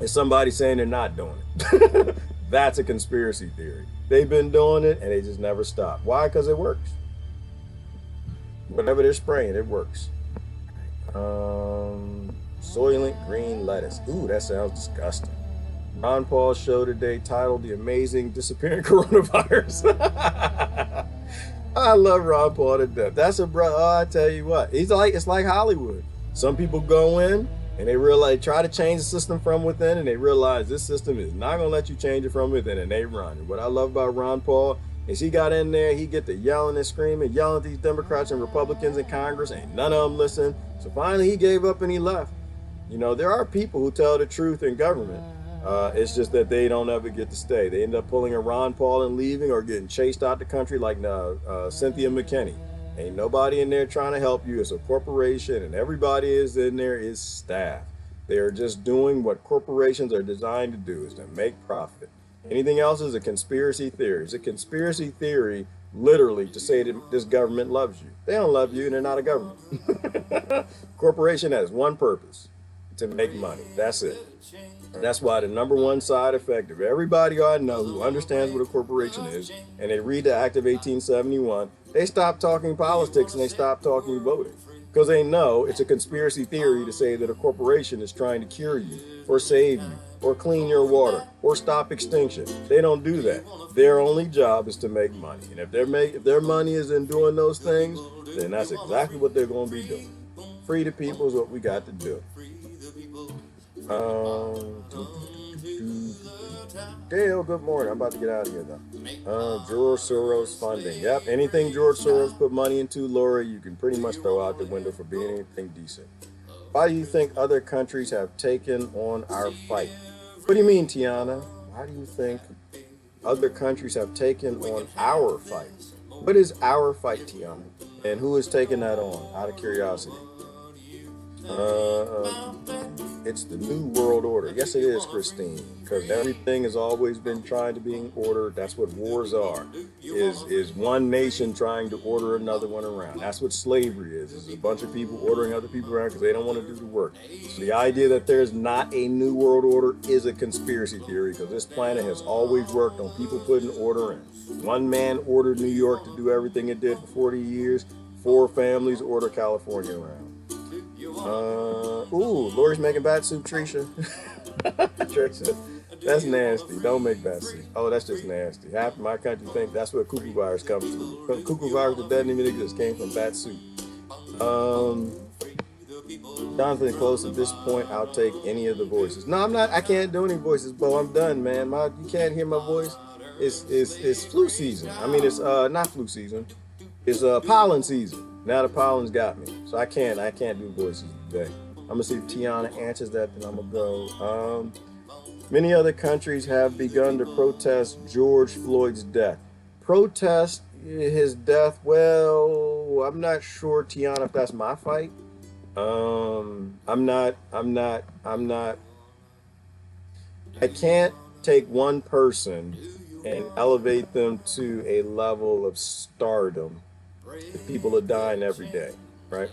is somebody saying they're not doing it. That's a conspiracy theory. They've been doing it and they just never stop. Why? Because it works. Whatever they're spraying, it works. Soylent green lettuce. Ooh, that sounds disgusting. Ron Paul's show today titled The Amazing Disappearing Coronavirus. I love Ron Paul to death. That's a brother. Oh, I tell you what, it's like Hollywood. Some people go in and they realize, try to change the system from within, and they realize this system is not going to let you change it from within, and they run. And what I love about Ron Paul is he got in there, he get to yelling and screaming, yelling at these Democrats and Republicans in Congress, and none of them listen. So finally he gave up and he left. You know, there are people who tell the truth in government. It's just that they don't ever get to stay. They end up pulling a Ron Paul and leaving, or getting chased out the country like Cynthia McKinney. Ain't nobody in there trying to help you. It's a corporation, and everybody is in there is staff. They are just doing what corporations are designed to do, is to make profit. Anything else is a conspiracy theory. It's a conspiracy theory, literally, to say that this government loves you. They don't love you, and they're not a government. Corporation has one purpose: to make money. That's it. That's why the number one side effect of everybody I know who understands what a corporation is, and they read the Act of 1871, they stop talking politics and they stop talking voting. Because they know it's a conspiracy theory to say that a corporation is trying to cure you, or save you, or clean your water, or stop extinction. They don't do that. Their only job is to make money. And if their money is in doing those things, then that's exactly what they're going to be doing. Free the people is what we got to do. Dale, good morning. I'm about to get out of here though. George Soros funding. Yep, anything George Soros put money into, Lori, you can pretty much throw out the window for being anything decent. Why do you think other countries have taken on our fight? What do you mean, Tiana? Why do you think other countries have taken on our fight? What is our fight, Tiana? And who is taking that on, out of curiosity? It's the New World Order. Yes, it is, Christine, because everything has always been trying to be in order. That's what wars are, is one nation trying to order another one around. That's what slavery is a bunch of people ordering other people around because they don't want to do the work. So the idea that there's not a New World Order is a conspiracy theory, because this planet has always worked on people putting order in. One man ordered New York to do everything it did for 40 years. 4 families order California around. Lori's making bat soup, Trisha. That's nasty. Don't make bat soup. Oh, that's just nasty. Half of my country think that's where cuckoo virus comes from. Cuckoo virus that doesn't even exist came from bat soup. Jonathan Close, at this point, I'll take any of the voices. No, I'm not. I can't do any voices, Bo. I'm done, man. You can't hear my voice. It's flu season. I mean, it's not flu season. It's pollen season. Now the pollen's got me, so I can't do voices today. I'm gonna see if Tiana answers that, then I'm gonna go. Many other countries have begun to protest George Floyd's death. Protest his death? Well, I'm not sure, Tiana, if that's my fight. I'm not. I can't take one person and elevate them to a level of stardom. People are dying every day, right?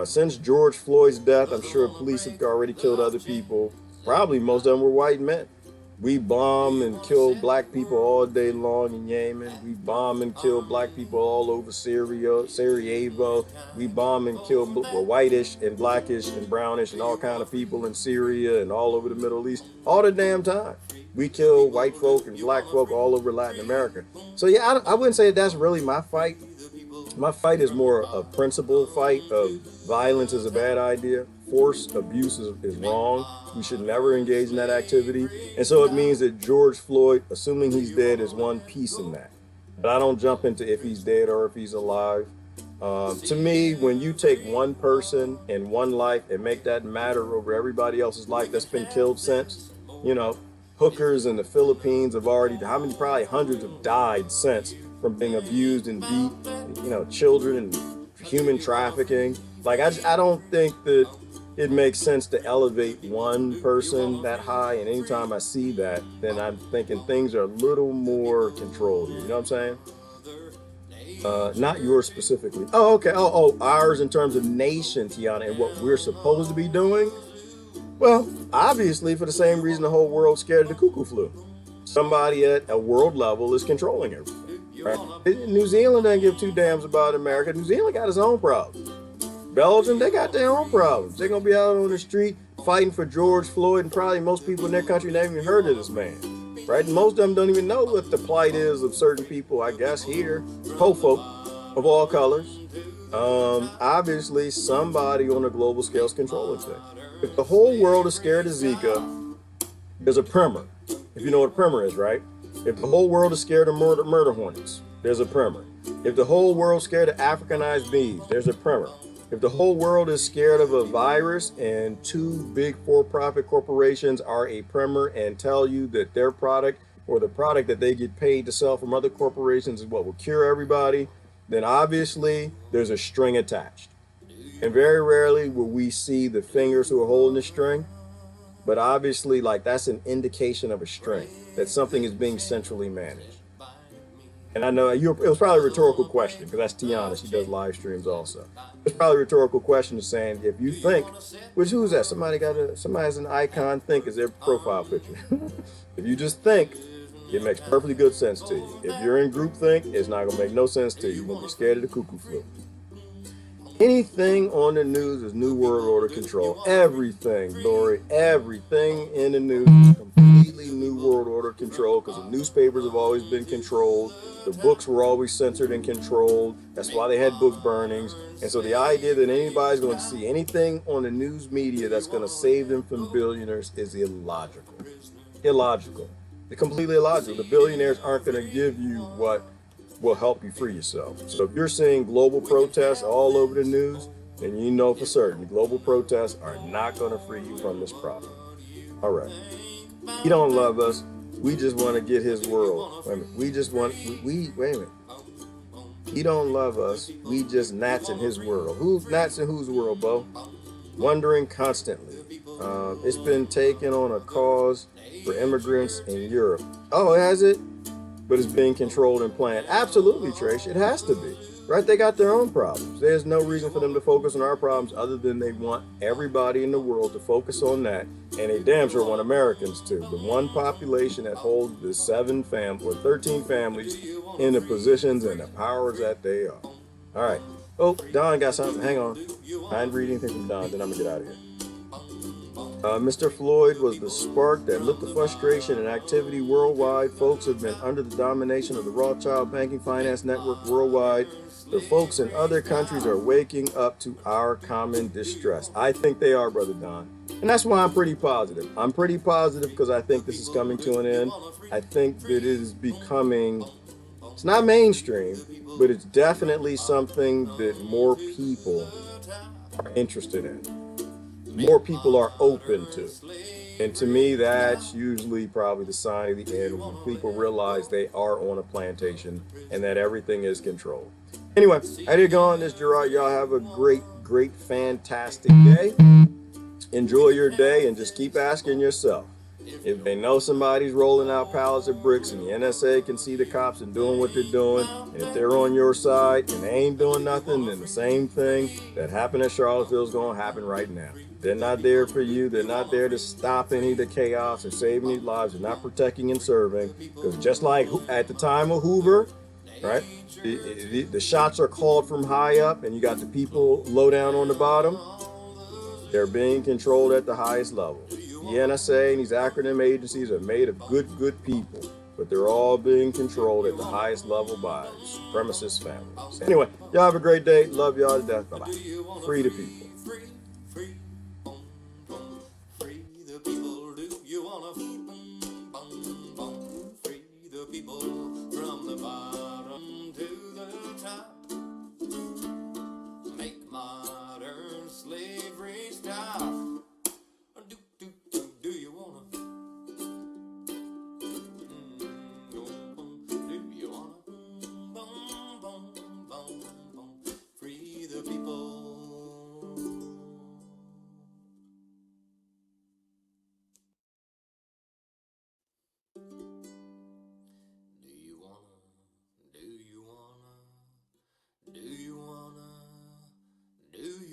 Since George Floyd's death, I'm sure police have already killed other people. Probably most of them were white men. We bomb and kill black people all day long in Yemen. We bomb and kill black people all over Sarajevo. We bomb and kill whitish and blackish and brownish and all kind of people in Syria and all over the Middle East all the damn time. We kill white folk and black folk all over Latin America. So yeah, I wouldn't say that's really my fight. My fight is more a principle fight of violence is a bad idea. Force, abuse is wrong. We should never engage in that activity. And so it means that George Floyd, assuming he's dead, is one piece in that. But I don't jump into if he's dead or if he's alive. To me, when you take one person and one life and make that matter over everybody else's life that's been killed since, you know, hookers in the Philippines have already, how many, probably hundreds have died since from being abused and beat, you know, children and human trafficking. Like, I don't think that it makes sense to elevate one person that high. And anytime I see that, then I'm thinking things are a little more controlled here. You know what I'm saying? Not yours specifically. Oh, okay. Ours in terms of nation, Tiana, and what we're supposed to be doing. Well, obviously, for the same reason the whole world's scared of the cuckoo flu. Somebody at a world level is controlling everything. Right? New Zealand doesn't give two damns about America. New Zealand got its own problems. Belgium, they got their own problems. They're gonna be out on the street fighting for George Floyd, and probably most people in their country never even heard of this man. Right? And most of them don't even know what the plight is of certain people, I guess, here. Po folk of all colors. Obviously, somebody on a global scale is controlling things. If the whole world is scared of Zika, there's a primer. If you know what a primer is, right? If the whole world is scared of murder hornets, there's a primer. If the whole world is scared of Africanized bees, there's a primer. If the whole world is scared of a virus and two big for-profit corporations are a primer and tell you that their product or the product that they get paid to sell from other corporations is what will cure everybody, then obviously there's a string attached. And very rarely will we see the fingers who are holding the string, but obviously, like, that's an indication of a string, that something is being centrally managed. And I know it was probably a rhetorical question, because that's Tiana. She does live streams also. It's probably a rhetorical question saying, if you think, which who's that? Somebody has an icon think as their profile picture. If you just think, it makes perfectly good sense to you. If you're in groupthink, it's not gonna make no sense to you. You're gonna be scared of the cuckoo flu. Anything on the news is New World Order control. Everything, Lori, everything in the news is completely New World Order control, because the newspapers have always been controlled. The books were always censored and controlled. That's why they had book burnings. And so the idea that anybody's going to see anything on the news media that's going to save them from billionaires is illogical. Illogical. It's completely illogical. The billionaires aren't going to give you what will help you free yourself. So if you're seeing global protests all over the news, then you know for certain global protests are not going to free you from this problem. All right. He don't love us. We just want to get his world. Wait a minute. Wait a minute. He don't love us. We just gnats in his world. Who's gnats in whose world, Bo? Wondering constantly. It's been taken on a cause for immigrants in Europe. Oh, has it? But it's being controlled and planned. Absolutely, Trish. It has to be. Right? They got their own problems. There's no reason for them to focus on our problems other than they want everybody in the world to focus on that. And they damn sure want Americans to. The one population that holds the 13 families in the positions and the powers that they are. All right. Oh, Don got something. Hang on. I didn't read anything from Don. Then I'm going to get out of here. Mr. Floyd was the spark that lit the frustration and activity worldwide. Folks have been under the domination of the Rothschild banking finance network worldwide. The folks in other countries are waking up to our common distress. I think they are, Brother Don. And that's why I'm pretty positive. I'm pretty positive because I think this is coming to an end. I think that it is becoming, it's not mainstream, but it's definitely something that more people are interested in. More people are open to. And to me, that's usually probably the sign of the end when people realize they are on a plantation and that everything is controlled. Anyway, I did go on this, Gerard. Y'all have a great, fantastic day. Enjoy your day and just keep asking yourself. If they know somebody's rolling out pallets of bricks and the NSA can see the cops and doing what they're doing, and if they're on your side and they ain't doing nothing, then the same thing that happened at Charlottesville is going to happen right now. They're not there for you. They're not there to stop any of the chaos or save any lives. They're not protecting and serving. Because just like at the time of Hoover, right, the shots are called from high up and you got the people low down on the bottom. They're being controlled at the highest level. The NSA and these acronym agencies are made of good people, but they're all being controlled at the highest level by supremacist families. Anyway, y'all have a great day. Love y'all to death. Bye-bye. Free the people.